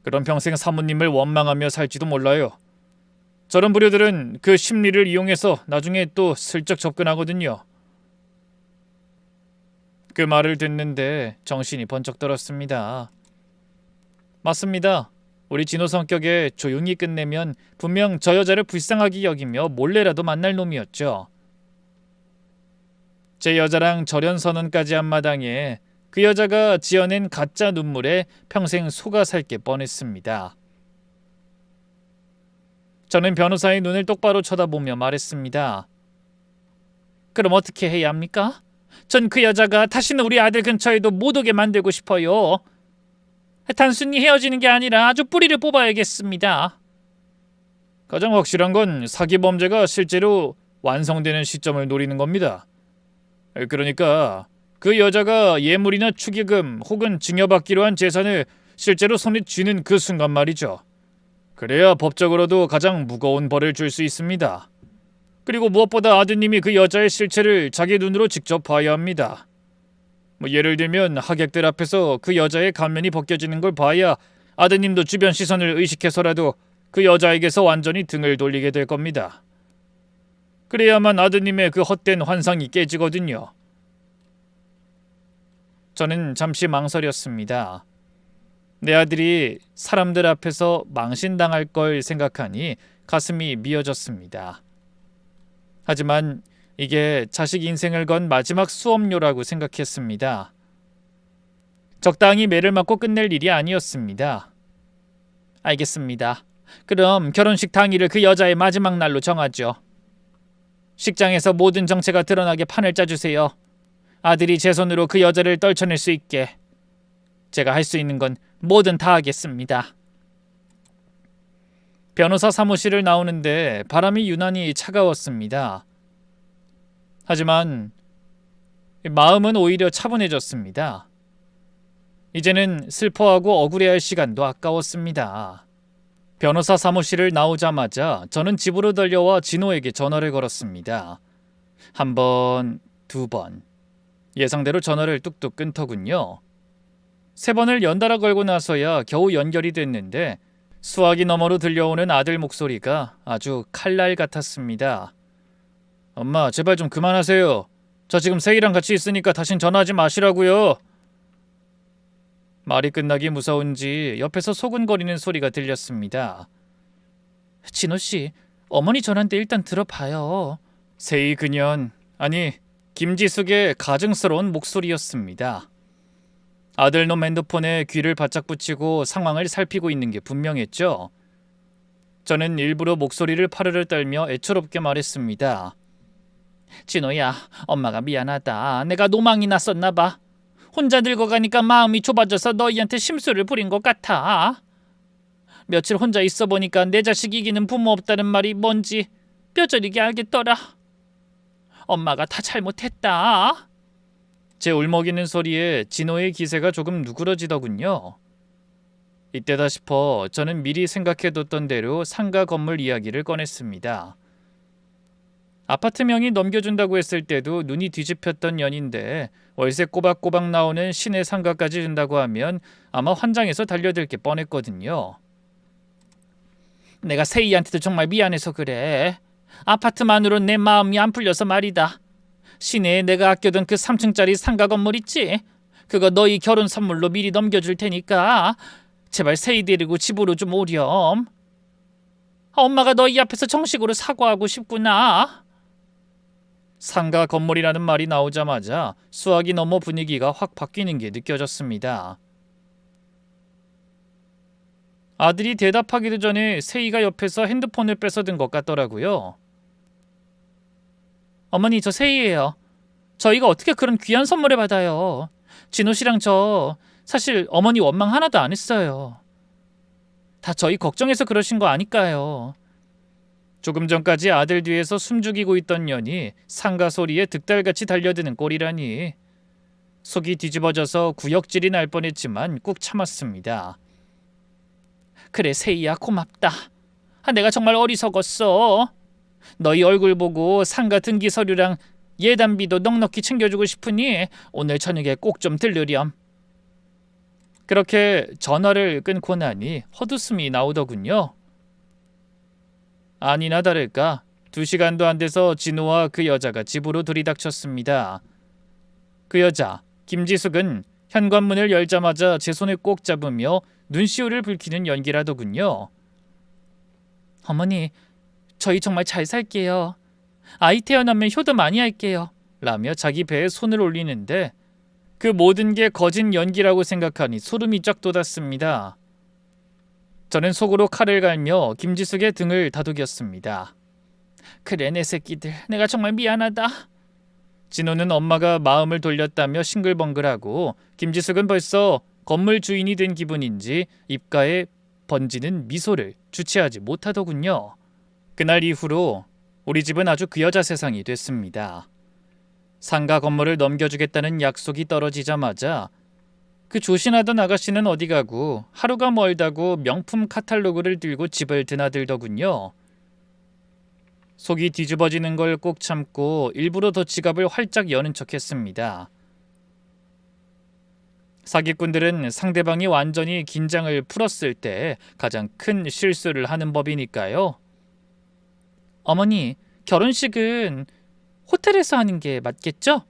그럼 평생 사모님을 원망하며 살지도 몰라요. 저런 부류들은 그 심리를 이용해서 나중에 또 슬쩍 접근하거든요. 그 말을 듣는데 정신이 번쩍 들었습니다. 맞습니다. 우리 진호 성격에 조용히 끝내면 분명 저 여자를 불쌍하게 여기며 몰래라도 만날 놈이었죠. 제 여자랑 절연선언까지 한 마당에 그 여자가 지어낸 가짜 눈물에 평생 속아 살 게 뻔했습니다. 저는 변호사의 눈을 똑바로 쳐다보며 말했습니다. 그럼 어떻게 해야 합니까? 전 그 여자가 다시는 우리 아들 근처에도 못 오게 만들고 싶어요. 단순히 헤어지는 게 아니라 아주 뿌리를 뽑아야겠습니다. 가장 확실한 건 사기 범죄가 실제로 완성되는 시점을 노리는 겁니다. 그러니까 그 여자가 예물이나 축의금 혹은 증여받기로 한 재산을 실제로 손에 쥐는 그 순간 말이죠. 그래야 법적으로도 가장 무거운 벌을 줄 수 있습니다. 그리고 무엇보다 아드님이 그 여자의 실체를 자기 눈으로 직접 봐야 합니다. 뭐 예를 들면 하객들 앞에서 그 여자의 가면이 벗겨지는 걸 봐야 아드님도 주변 시선을 의식해서라도 그 여자에게서 완전히 등을 돌리게 될 겁니다. 그래야만 아드님의 그 헛된 환상이 깨지거든요. 저는 잠시 망설였습니다. 내 아들이 사람들 앞에서 망신당할 걸 생각하니 가슴이 미어졌습니다. 하지만 이게 자식 인생을 건 마지막 수업료라고 생각했습니다. 적당히 매를 맞고 끝낼 일이 아니었습니다. 알겠습니다. 그럼 결혼식 당일을 그 여자의 마지막 날로 정하죠. 식장에서 모든 정체가 드러나게 판을 짜주세요. 아들이 제 손으로 그 여자를 떨쳐낼 수 있게. 제가 할 수 있는 건 뭐든 다 하겠습니다. 변호사 사무실을 나오는데 바람이 유난히 차가웠습니다. 하지만 마음은 오히려 차분해졌습니다. 이제는 슬퍼하고 억울해할 시간도 아까웠습니다. 변호사 사무실을 나오자마자 저는 집으로 달려와 진호에게 전화를 걸었습니다. 한 번, 두 번. 예상대로 전화를 뚝뚝 끊더군요. 세 번을 연달아 걸고 나서야 겨우 연결이 됐는데 수화기 너머로 들려오는 아들 목소리가 아주 칼날 같았습니다. 엄마, 제발 좀 그만하세요. 저 지금 세희랑 같이 있으니까 다신 전화하지 마시라고요. 말이 끝나기 무서운지 옆에서 소근거리는 소리가 들렸습니다. 진호씨, 어머니 전화인데 일단 들어봐요. 세희 그년, 아니 김지숙의 가증스러운 목소리였습니다. 아들놈 핸드폰에 귀를 바짝 붙이고 상황을 살피고 있는 게 분명했죠. 저는 일부러 목소리를 파르르 떨며 애처롭게 말했습니다. 진호야, 엄마가 미안하다. 내가 노망이 났었나 봐. 혼자 늙어가니까 마음이 좁아져서 너희한테 심술을 부린 것 같아. 며칠 혼자 있어 보니까 내 자식 이기는 부모 없다는 말이 뭔지 뼈저리게 알겠더라. 엄마가 다 잘못했다. 제 울먹이는 소리에 진호의 기세가 조금 누그러지더군요. 이때다 싶어 저는 미리 생각해뒀던 대로 상가 건물 이야기를 꺼냈습니다. 아파트명이 넘겨준다고 했을 때도 눈이 뒤집혔던 년인데 월세 꼬박꼬박 나오는 시내 상가까지 준다고 하면 아마 환장해서 달려들 게 뻔했거든요. 내가 세희한테도 정말 미안해서 그래. 아파트만으로 내 마음이 안 풀려서 말이다. 시내에 내가 아껴둔 그 3층짜리 상가 건물 있지? 그거 너희 결혼 선물로 미리 넘겨줄 테니까 제발 세희 데리고 집으로 좀 오렴. 엄마가 너희 앞에서 정식으로 사과하고 싶구나. 상가 건물이라는 말이 나오자마자 수화기 너머 분위기가 확 바뀌는 게 느껴졌습니다. 아들이 대답하기도 전에 세희가 옆에서 핸드폰을 뺏어든 것 같더라고요. 어머니, 저 세희예요. 저희가 어떻게 그런 귀한 선물을 받아요. 진호 씨랑 저 사실 어머니 원망 하나도 안 했어요. 다 저희 걱정해서 그러신 거 아니까요. 조금 전까지 아들 뒤에서 숨죽이고 있던 년이 상가 소리에 득달같이 달려드는 꼴이라니. 속이 뒤집어져서 구역질이 날 뻔했지만 꾹 참았습니다. 그래 세희야, 고맙다. 내가 정말 어리석었어. 너희 얼굴 보고 상가 등기 서류랑 예단비도 넉넉히 챙겨주고 싶으니 오늘 저녁에 꼭 좀 들르렴. 그렇게 전화를 끊고 나니 헛웃음이 나오더군요. 아니나 다를까 2시간도 안 돼서 진호와 그 여자가 집으로 들이닥쳤습니다. 그 여자 김지숙은 현관문을 열자마자 제 손을 꼭 잡으며 눈시울을 붉히는 연기라더군요. 어머니, 저희 정말 잘 살게요. 아이 태어나면 효도 많이 할게요. 라며 자기 배에 손을 올리는데 그 모든 게 거짓 연기라고 생각하니 소름이 쫙 돋았습니다. 저는 속으로 칼을 갈며 김지숙의 등을 다독였습니다. 그래 내 새끼들, 내가 정말 미안하다. 진호는 엄마가 마음을 돌렸다며 싱글벙글하고 김지숙은 벌써 건물 주인이 된 기분인지 입가에 번지는 미소를 주체하지 못하더군요. 그날 이후로 우리 집은 아주 그 여자 세상이 됐습니다. 상가 건물을 넘겨주겠다는 약속이 떨어지자마자 그 조신하던 아가씨는 어디 가고 하루가 멀다고 명품 카탈로그를 들고 집을 드나들더군요. 속이 뒤집어지는 걸 꼭 참고 일부러 더 지갑을 활짝 여는 척했습니다. 사기꾼들은 상대방이 완전히 긴장을 풀었을 때 가장 큰 실수를 하는 법이니까요. 어머니, 결혼식은 호텔에서 하는 게 맞겠죠?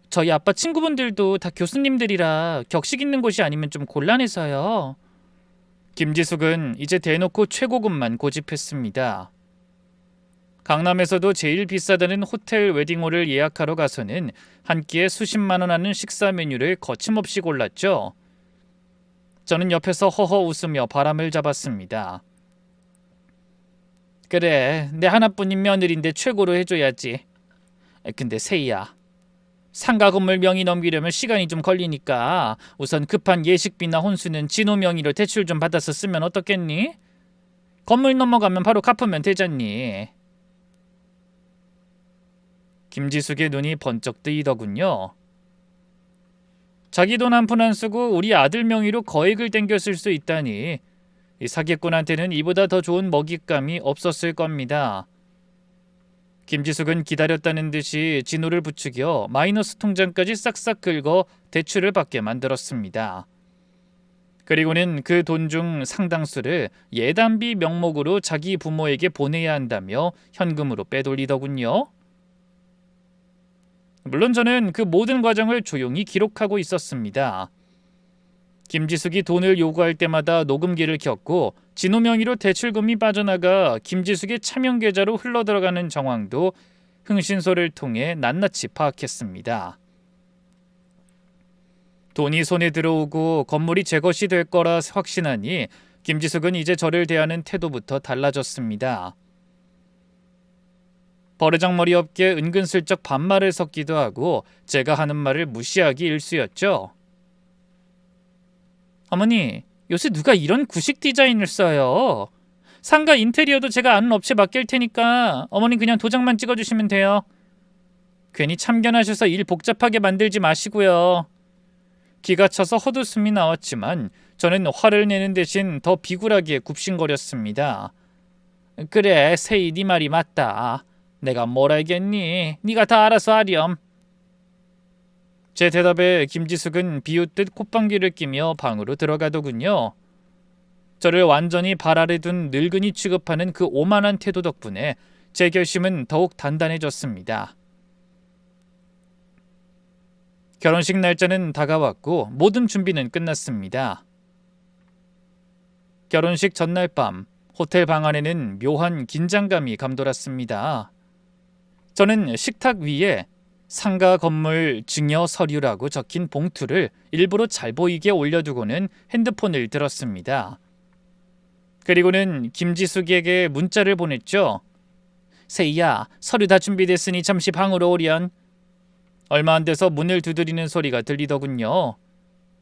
저희 아빠 친구분들도 다 교수님들이라 격식 있는 곳이 아니면 좀 곤란해서요. 김지숙은 이제 대놓고 최고급만 고집했습니다. 강남에서도 제일 비싸다는 호텔 웨딩홀을 예약하러 가서는 한 끼에 수십만 원 하는 식사 메뉴를 거침없이 골랐죠. 저는 옆에서 허허 웃으며 바람을 잡았습니다. 그래, 내 하나뿐인 며느리인데 최고로 해줘야지. 근데 세희야, 상가 건물 명의 넘기려면 시간이 좀 걸리니까 우선 급한 예식비나 혼수는 진호 명의로 대출 좀 받아서 쓰면 어떻겠니? 건물 넘어가면 바로 갚으면 되잖니. 김지숙의 눈이 번쩍 뜨이더군요. 자기 돈 한 푼 안 쓰고 우리 아들 명의로 거액을 땡겨 쓸 수 있다니 이 사기꾼한테는 이보다 더 좋은 먹잇감이 없었을 겁니다. 김지숙은 기다렸다는 듯이 진호를 부추겨 마이너스 통장까지 싹싹 긁어 대출을 받게 만들었습니다. 그리고는 그 돈 중 상당수를 예단비 명목으로 자기 부모에게 보내야 한다며 현금으로 빼돌리더군요. 물론 저는 그 모든 과정을 조용히 기록하고 있었습니다. 김지숙이 돈을 요구할 때마다 녹음기를 켰고 진호 명의로 대출금이 빠져나가 김지숙의 차명 계좌로 흘러들어가는 정황도 흥신소를 통해 낱낱이 파악했습니다. 돈이 손에 들어오고 건물이 제 것이 될 거라 확신하니 김지숙은 이제 저를 대하는 태도부터 달라졌습니다. 버르장머리 없게 은근슬쩍 반말을 섞기도 하고 제가 하는 말을 무시하기 일쑤였죠. 어머니, 요새 누가 이런 구식 디자인을 써요? 상가 인테리어도 제가 아는 업체 맡길 테니까 어머니 그냥 도장만 찍어주시면 돼요. 괜히 참견하셔서 일 복잡하게 만들지 마시고요. 기가 차서 헛웃음이 나왔지만 저는 화를 내는 대신 더 비굴하게 굽신거렸습니다. 그래, 세희 네 말이 맞다. 내가 뭘 알겠니? 네가 다 알아서 하렴. 제 대답에 김지숙은 비웃듯 콧방귀를 끼며 방으로 들어가더군요. 저를 완전히 발 아래 둔 늙은이 취급하는 그 오만한 태도 덕분에 제 결심은 더욱 단단해졌습니다. 결혼식 날짜는 다가왔고 모든 준비는 끝났습니다. 결혼식 전날 밤 호텔 방 안에는 묘한 긴장감이 감돌았습니다. 저는 식탁 위에 상가 건물 증여 서류라고 적힌 봉투를 일부러 잘 보이게 올려두고는 핸드폰을 들었습니다. 그리고는 김지숙에게 문자를 보냈죠. 세희야, 서류 다 준비됐으니 잠시 방으로 오련. 얼마 안 돼서 문을 두드리는 소리가 들리더군요.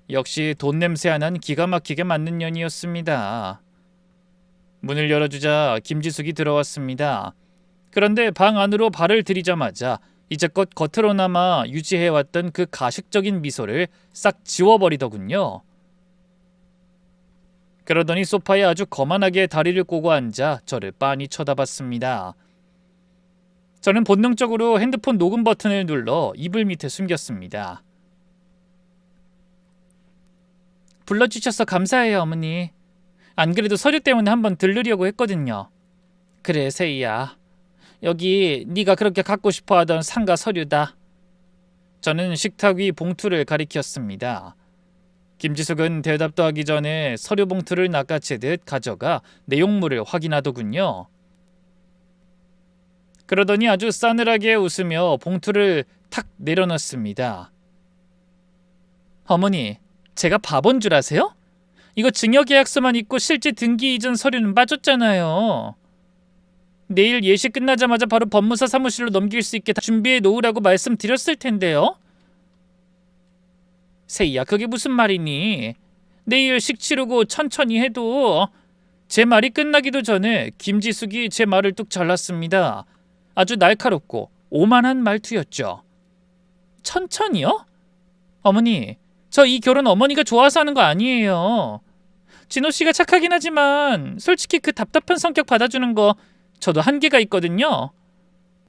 역시 돈 냄새 안 난 기가 막히게 맞는 년이었습니다. 문을 열어주자 김지숙이 들어왔습니다. 그런데 방 안으로 발을 들이자마자 이제껏 겉으로나마 유지해왔던 그 가식적인 미소를 싹 지워버리더군요. 그러더니 소파에 아주 거만하게 다리를 꼬고 앉아 저를 빤히 쳐다봤습니다. 저는 본능적으로 핸드폰 녹음 버튼을 눌러 이불 밑에 숨겼습니다. 불러주셔서 감사해요, 어머니. 안 그래도 서류 때문에 한번 들르려고 했거든요. 그래, 세희야. 여기 네가 그렇게 갖고 싶어하던 상가 서류다. 저는 식탁 위 봉투를 가리켰습니다. 김지숙은 대답도 하기 전에 서류 봉투를 낚아채듯 가져가 내용물을 확인하더군요. 그러더니 아주 싸늘하게 웃으며 봉투를 탁 내려놓습니다. 어머니, 제가 바본 줄 아세요? 이거 증여계약서만 있고 실제 등기 이전 서류는 빠졌잖아요. 내일 예식 끝나자마자 바로 법무사 사무실로 넘길 수 있게 다 준비해 놓으라고 말씀드렸을 텐데요. 세희야, 그게 무슨 말이니? 내일 식 치르고 천천히 해도. 제 말이 끝나기도 전에 김지숙이 제 말을 뚝 잘랐습니다. 아주 날카롭고 오만한 말투였죠. 천천히요? 어머니, 저 이 결혼 어머니가 좋아서 하는 거 아니에요. 진호 씨가 착하긴 하지만 솔직히 그 답답한 성격 받아주는 거 저도 한계가 있거든요.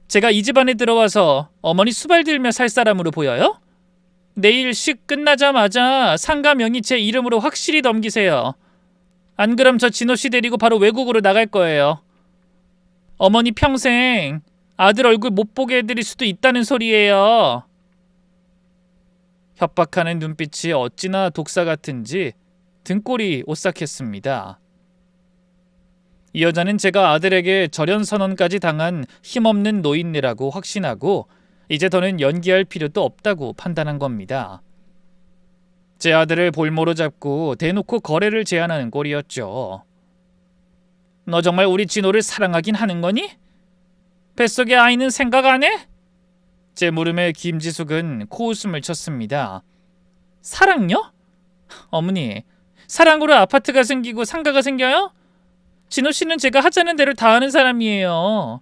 제가 이 집안에 들어와서 어머니 수발 들며 살 사람으로 보여요? 내일 식 끝나자마자 상가 명의 제 이름으로 확실히 넘기세요. 안 그럼 저 진호 씨 데리고 바로 외국으로 나갈 거예요. 어머니 평생 아들 얼굴 못 보게 해드릴 수도 있다는 소리예요. 협박하는 눈빛이 어찌나 독사 같은지 등골이 오싹했습니다. 이 여자는 제가 아들에게 절연 선언까지 당한 힘없는 노인네라고 확신하고 이제 더는 연기할 필요도 없다고 판단한 겁니다. 제 아들을 볼모로 잡고 대놓고 거래를 제안하는 꼴이었죠. 너 정말 우리 진호를 사랑하긴 하는 거니? 뱃속의 아이는 생각 안 해? 제 물음에 김지숙은 코웃음을 쳤습니다. 사랑요? 어머니, 사랑으로 아파트가 생기고 상가가 생겨요? 진호 씨는 제가 하자는 대로 다 하는 사람이에요.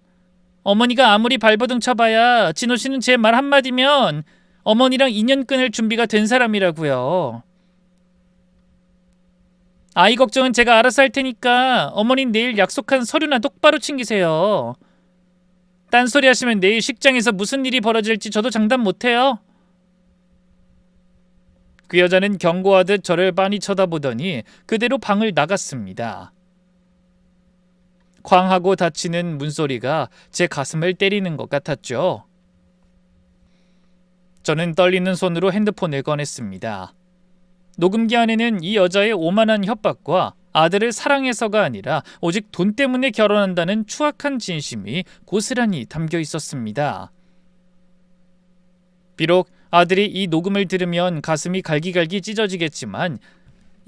어머니가 아무리 발버둥 쳐봐야 진호 씨는 제 말 한마디면 어머니랑 인연 끊을 준비가 된 사람이라고요. 아이 걱정은 제가 알아서 할 테니까 어머닌 내일 약속한 서류나 똑바로 챙기세요. 딴소리 하시면 내일 식장에서 무슨 일이 벌어질지 저도 장담 못해요. 그 여자는 경고하듯 저를 빤히 쳐다보더니 그대로 방을 나갔습니다. 쾅하고 닫히는 문소리가 제 가슴을 때리는 것 같았죠. 저는 떨리는 손으로 핸드폰을 꺼냈습니다. 녹음기 안에는 이 여자의 오만한 협박과 아들을 사랑해서가 아니라 오직 돈 때문에 결혼한다는 추악한 진심이 고스란히 담겨 있었습니다. 비록 아들이 이 녹음을 들으면 가슴이 갈기갈기 찢어지겠지만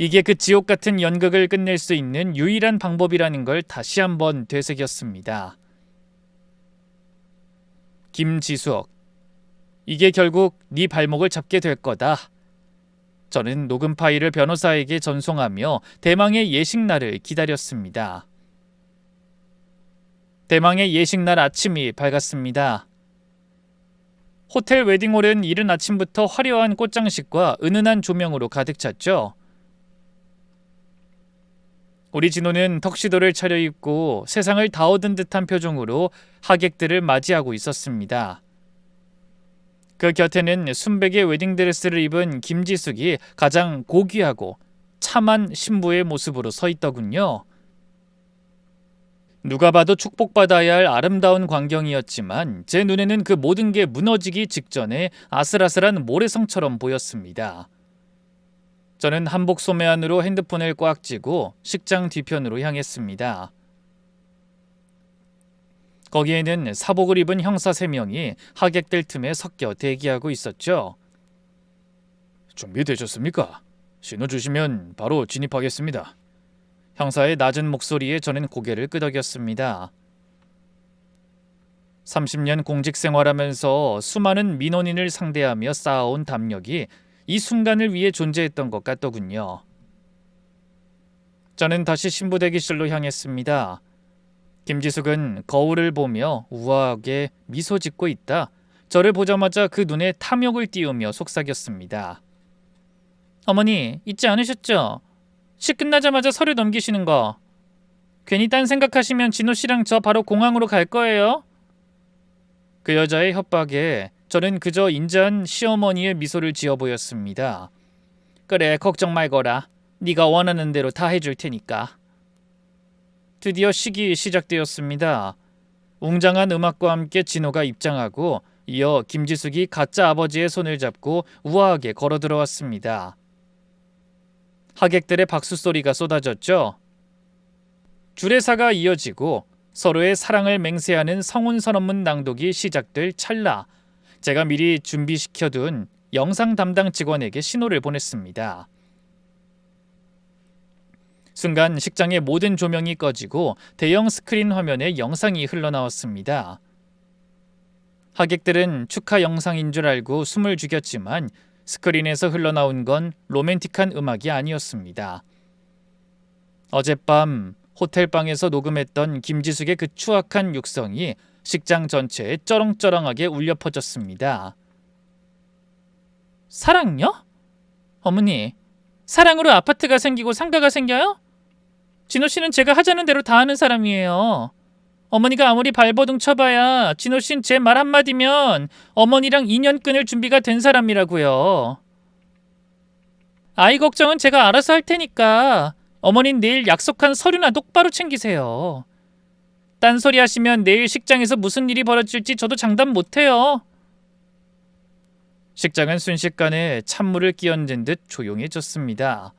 이게 그 지옥 같은 연극을 끝낼 수 있는 유일한 방법이라는 걸 다시 한번 되새겼습니다. 김지숙, 이게 결국 네 발목을 잡게 될 거다. 저는 녹음 파일을 변호사에게 전송하며 대망의 예식날을 기다렸습니다. 대망의 예식날 아침이 밝았습니다. 호텔 웨딩홀은 이른 아침부터 화려한 꽃장식과 은은한 조명으로 가득 찼죠. 우리 진호는 턱시도를 차려입고 세상을 다 얻은 듯한 표정으로 하객들을 맞이하고 있었습니다. 그 곁에는 순백의 웨딩드레스를 입은 김지숙이 가장 고귀하고 참한 신부의 모습으로 서 있더군요. 누가 봐도 축복받아야 할 아름다운 광경이었지만 제 눈에는 그 모든 게 무너지기 직전에 아슬아슬한 모래성처럼 보였습니다. 저는 한복 소매 안으로 핸드폰을 꽉 쥐고 식장 뒤편으로 향했습니다. 거기에는 사복을 입은 형사 3명이 하객들 틈에 섞여 대기하고 있었죠. 준비되셨습니까? 신호 주시면 바로 진입하겠습니다. 형사의 낮은 목소리에 저는 고개를 끄덕였습니다. 30년 공직 생활하면서 수많은 민원인을 상대하며 쌓아온 담력이 이 순간을 위해 존재했던 것 같더군요. 저는 다시 신부 대기실로 향했습니다. 김지숙은 거울을 보며 우아하게 미소 짓고 있다 저를 보자마자 그 눈에 탐욕을 띄우며 속삭였습니다. 어머니, 잊지 않으셨죠? 식 끝나자마자 서류 넘기시는 거. 괜히 딴 생각하시면 진호 씨랑 저 바로 공항으로 갈 거예요. 그 여자의 협박에 저는 그저 인자한 시어머니의 미소를 지어 보였습니다. 그래, 걱정 말거라. 네가 원하는 대로 다 해줄 테니까. 드디어 식이 시작되었습니다. 웅장한 음악과 함께 진호가 입장하고 이어 김지숙이 가짜 아버지의 손을 잡고 우아하게 걸어 들어왔습니다. 하객들의 박수 소리가 쏟아졌죠. 주례사가 이어지고 서로의 사랑을 맹세하는 성혼 선언문 낭독이 시작될 찰나 제가 미리 준비시켜둔 영상 담당 직원에게 신호를 보냈습니다. 순간 식장의 모든 조명이 꺼지고 대형 스크린 화면에 영상이 흘러나왔습니다. 하객들은 축하 영상인 줄 알고 숨을 죽였지만 스크린에서 흘러나온 건 로맨틱한 음악이 아니었습니다. 어젯밤 호텔방에서 녹음했던 김지숙의 그 추악한 육성이 식장 전체에 쩌렁쩌렁하게 울려 퍼졌습니다. 사랑요? 어머니, 사랑으로 아파트가 생기고 상가가 생겨요? 진호 씨는 제가 하자는 대로 다 하는 사람이에요. 어머니가 아무리 발버둥 쳐봐야 진호 씨는 제 말 한마디면 어머니랑 인연 끊을 준비가 된 사람이라고요. 아이 걱정은 제가 알아서 할 테니까 어머닌 내일 약속한 서류나 똑바로 챙기세요. 딴소리 하시면 내일 식장에서 무슨 일이 벌어질지 저도 장담 못해요. 식장은 순식간에 찬물을 끼얹은 듯 조용해졌습니다.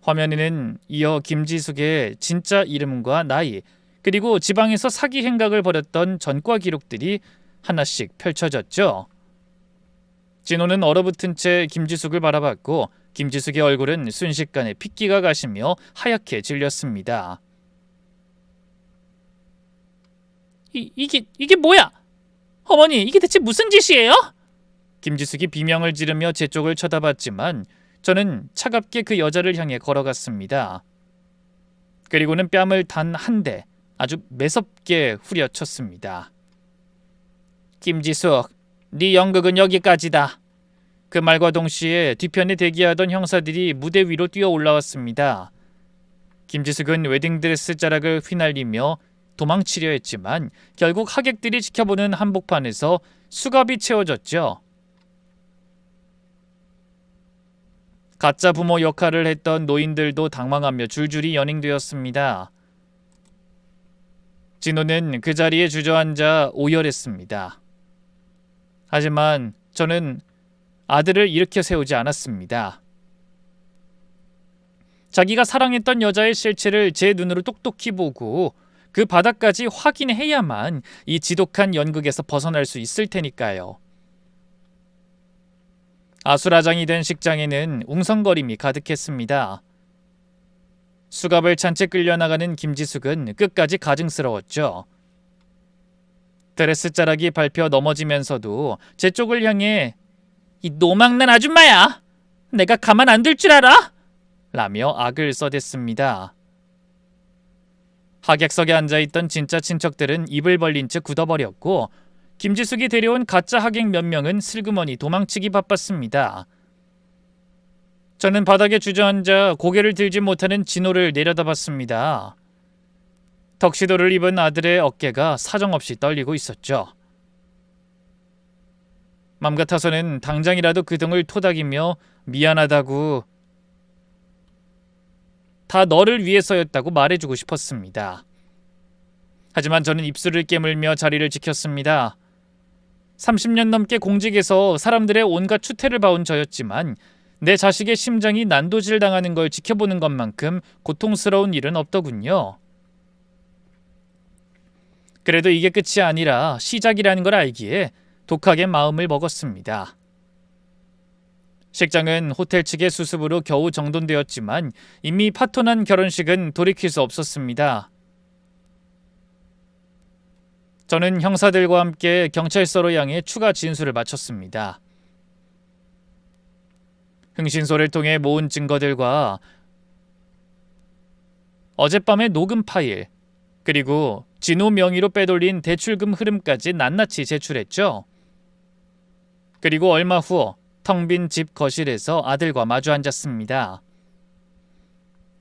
화면에는 이어 김지숙의 진짜 이름과 나이, 그리고 지방에서 사기 행각을 벌였던 전과 기록들이 하나씩 펼쳐졌죠. 진호는 얼어붙은 채 김지숙을 바라봤고 김지숙의 얼굴은 순식간에 핏기가 가시며 하얗게 질렸습니다. 이게 뭐야? 어머니, 이게 대체 무슨 짓이에요? 김지숙이 비명을 지르며 제 쪽을 쳐다봤지만 저는 차갑게 그 여자를 향해 걸어갔습니다. 그리고는 뺨을 단 한 대 아주 매섭게 후려쳤습니다. 김지숙, 네 연극은 여기까지다. 그 말과 동시에 뒤편에 대기하던 형사들이 무대 위로 뛰어 올라왔습니다. 김지숙은 웨딩드레스 자락을 휘날리며 도망치려 했지만 결국 하객들이 지켜보는 한복판에서 수갑이 채워졌죠. 가짜 부모 역할을 했던 노인들도 당황하며 줄줄이 연행되었습니다. 진호는 그 자리에 주저앉아 오열했습니다. 하지만 저는 아들을 일으켜 세우지 않았습니다. 자기가 사랑했던 여자의 실체를 제 눈으로 똑똑히 보고 그 바닥까지 확인해야만 이 지독한 연극에서 벗어날 수 있을 테니까요. 아수라장이 된 식장에는 웅성거림이 가득했습니다. 수갑을 찬 채 끌려나가는 김지숙은 끝까지 가증스러웠죠. 드레스 자락이 밟혀 넘어지면서도 제 쪽을 향해 이 노망난 아줌마야! 내가 가만 안 둘 줄 알아? 라며 악을 써댔습니다. 하객석에 앉아있던 진짜 친척들은 입을 벌린 채 굳어버렸고 김지숙이 데려온 가짜 하객 몇 명은 슬그머니 도망치기 바빴습니다. 저는 바닥에 주저앉아 고개를 들지 못하는 진호를 내려다봤습니다. 턱시도를 입은 아들의 어깨가 사정없이 떨리고 있었죠. 맘 같아서는 당장이라도 그 등을 토닥이며 미안하다고, 다 너를 위해서였다고 말해주고 싶었습니다. 하지만 저는 입술을 깨물며 자리를 지켰습니다. 30년 넘게 공직에서 사람들의 온갖 추태를 봐온 저였지만 내 자식의 심장이 난도질 당하는 걸 지켜보는 것만큼 고통스러운 일은 없더군요. 그래도 이게 끝이 아니라 시작이라는 걸 알기에 독하게 마음을 먹었습니다. 식장은 호텔 측의 수습으로 겨우 정돈되었지만 이미 파토난 결혼식은 돌이킬 수 없었습니다. 저는 형사들과 함께 경찰서로 향해 추가 진술을 마쳤습니다. 흥신소를 통해 모은 증거들과 어젯밤의 녹음 파일, 그리고 진호 명의로 빼돌린 대출금 흐름까지 낱낱이 제출했죠. 그리고 얼마 후 텅 빈 집 거실에서 아들과 마주 앉았습니다.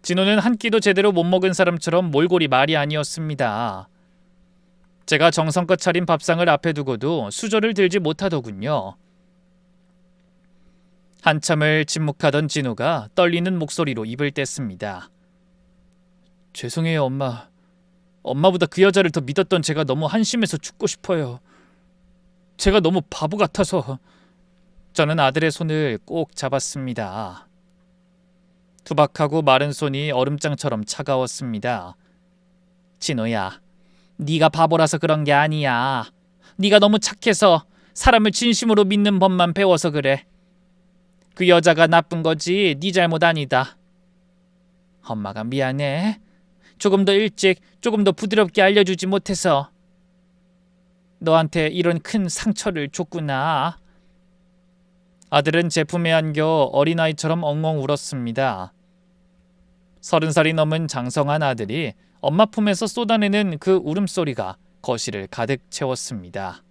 진호는 한 끼도 제대로 못 먹은 사람처럼 몰골이 말이 아니었습니다. 제가 정성껏 차린 밥상을 앞에 두고도 수저를 들지 못하더군요. 한참을 침묵하던 진호가 떨리는 목소리로 입을 뗐습니다. 죄송해요, 엄마. 엄마보다 그 여자를 더 믿었던 제가 너무 한심해서 죽고 싶어요. 제가 너무 바보 같아서. 저는 아들의 손을 꼭 잡았습니다. 투박하고 마른 손이 얼음장처럼 차가웠습니다. 진호야, 네가 바보라서 그런 게 아니야. 네가 너무 착해서 사람을 진심으로 믿는 법만 배워서 그래. 그 여자가 나쁜 거지 네 잘못 아니다. 엄마가 미안해. 조금 더 일찍, 조금 더 부드럽게 알려주지 못해서 너한테 이런 큰 상처를 줬구나. 아들은 제 품에 안겨 어린아이처럼 엉엉 울었습니다. 30살이 넘은 장성한 아들이 엄마 품에서 쏟아내는 그 울음소리가 거실을 가득 채웠습니다.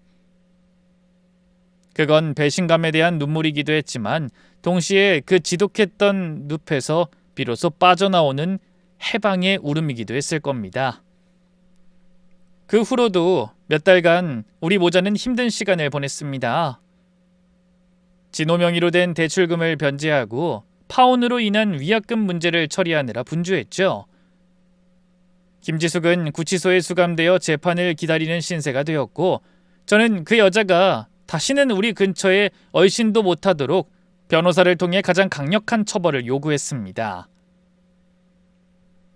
그건 배신감에 대한 눈물이기도 했지만 동시에 그 지독했던 늪에서 비로소 빠져나오는 해방의 울음이기도 했을 겁니다. 그 후로도 몇 달간 우리 모자는 힘든 시간을 보냈습니다. 진호 명의로 된 대출금을 변제하고 파혼으로 인한 위약금 문제를 처리하느라 분주했죠. 김지숙은 구치소에 수감되어 재판을 기다리는 신세가 되었고 저는 그 여자가 다시는 우리 근처에 얼씬도 못하도록 변호사를 통해 가장 강력한 처벌을 요구했습니다.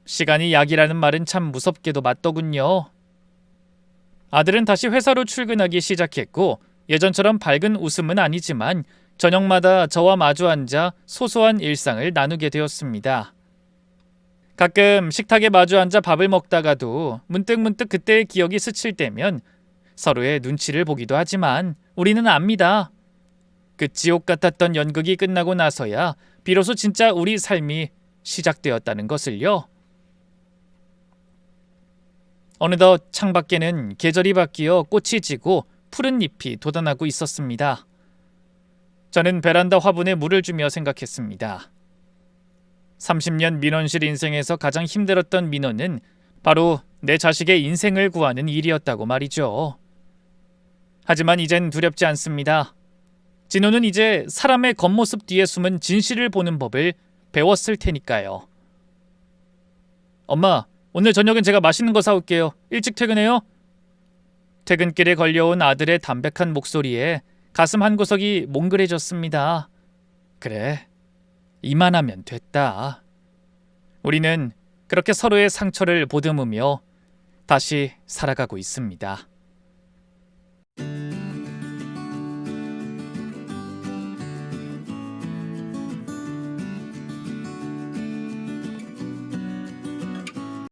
시간이 약이라는 말은 참 무섭게도 맞더군요. 아들은 다시 회사로 출근하기 시작했고 예전처럼 밝은 웃음은 아니지만 저녁마다 저와 마주 앉아 소소한 일상을 나누게 되었습니다. 가끔 식탁에 마주 앉아 밥을 먹다가도 문득문득 그때의 기억이 스칠 때면 서로의 눈치를 보기도 하지만 우리는 압니다. 그 지옥 같았던 연극이 끝나고 나서야 비로소 진짜 우리 삶이 시작되었다는 것을요. 어느덧 창밖에는 계절이 바뀌어 꽃이 지고 푸른 잎이 돋아나고 있었습니다. 저는 베란다 화분에 물을 주며 생각했습니다. 30년 민원실 인생에서 가장 힘들었던 민원은 바로 내 자식의 인생을 구하는 일이었다고 말이죠. 하지만 이젠 두렵지 않습니다. 진호는 이제 사람의 겉모습 뒤에 숨은 진실을 보는 법을 배웠을 테니까요. 엄마, 오늘 저녁은 제가 맛있는 거 사올게요. 일찍 퇴근해요. 퇴근길에 걸려온 아들의 담백한 목소리에 가슴 한구석이 몽글해졌습니다. 그래, 이만하면 됐다. 우리는 그렇게 서로의 상처를 보듬으며 다시 살아가고 있습니다.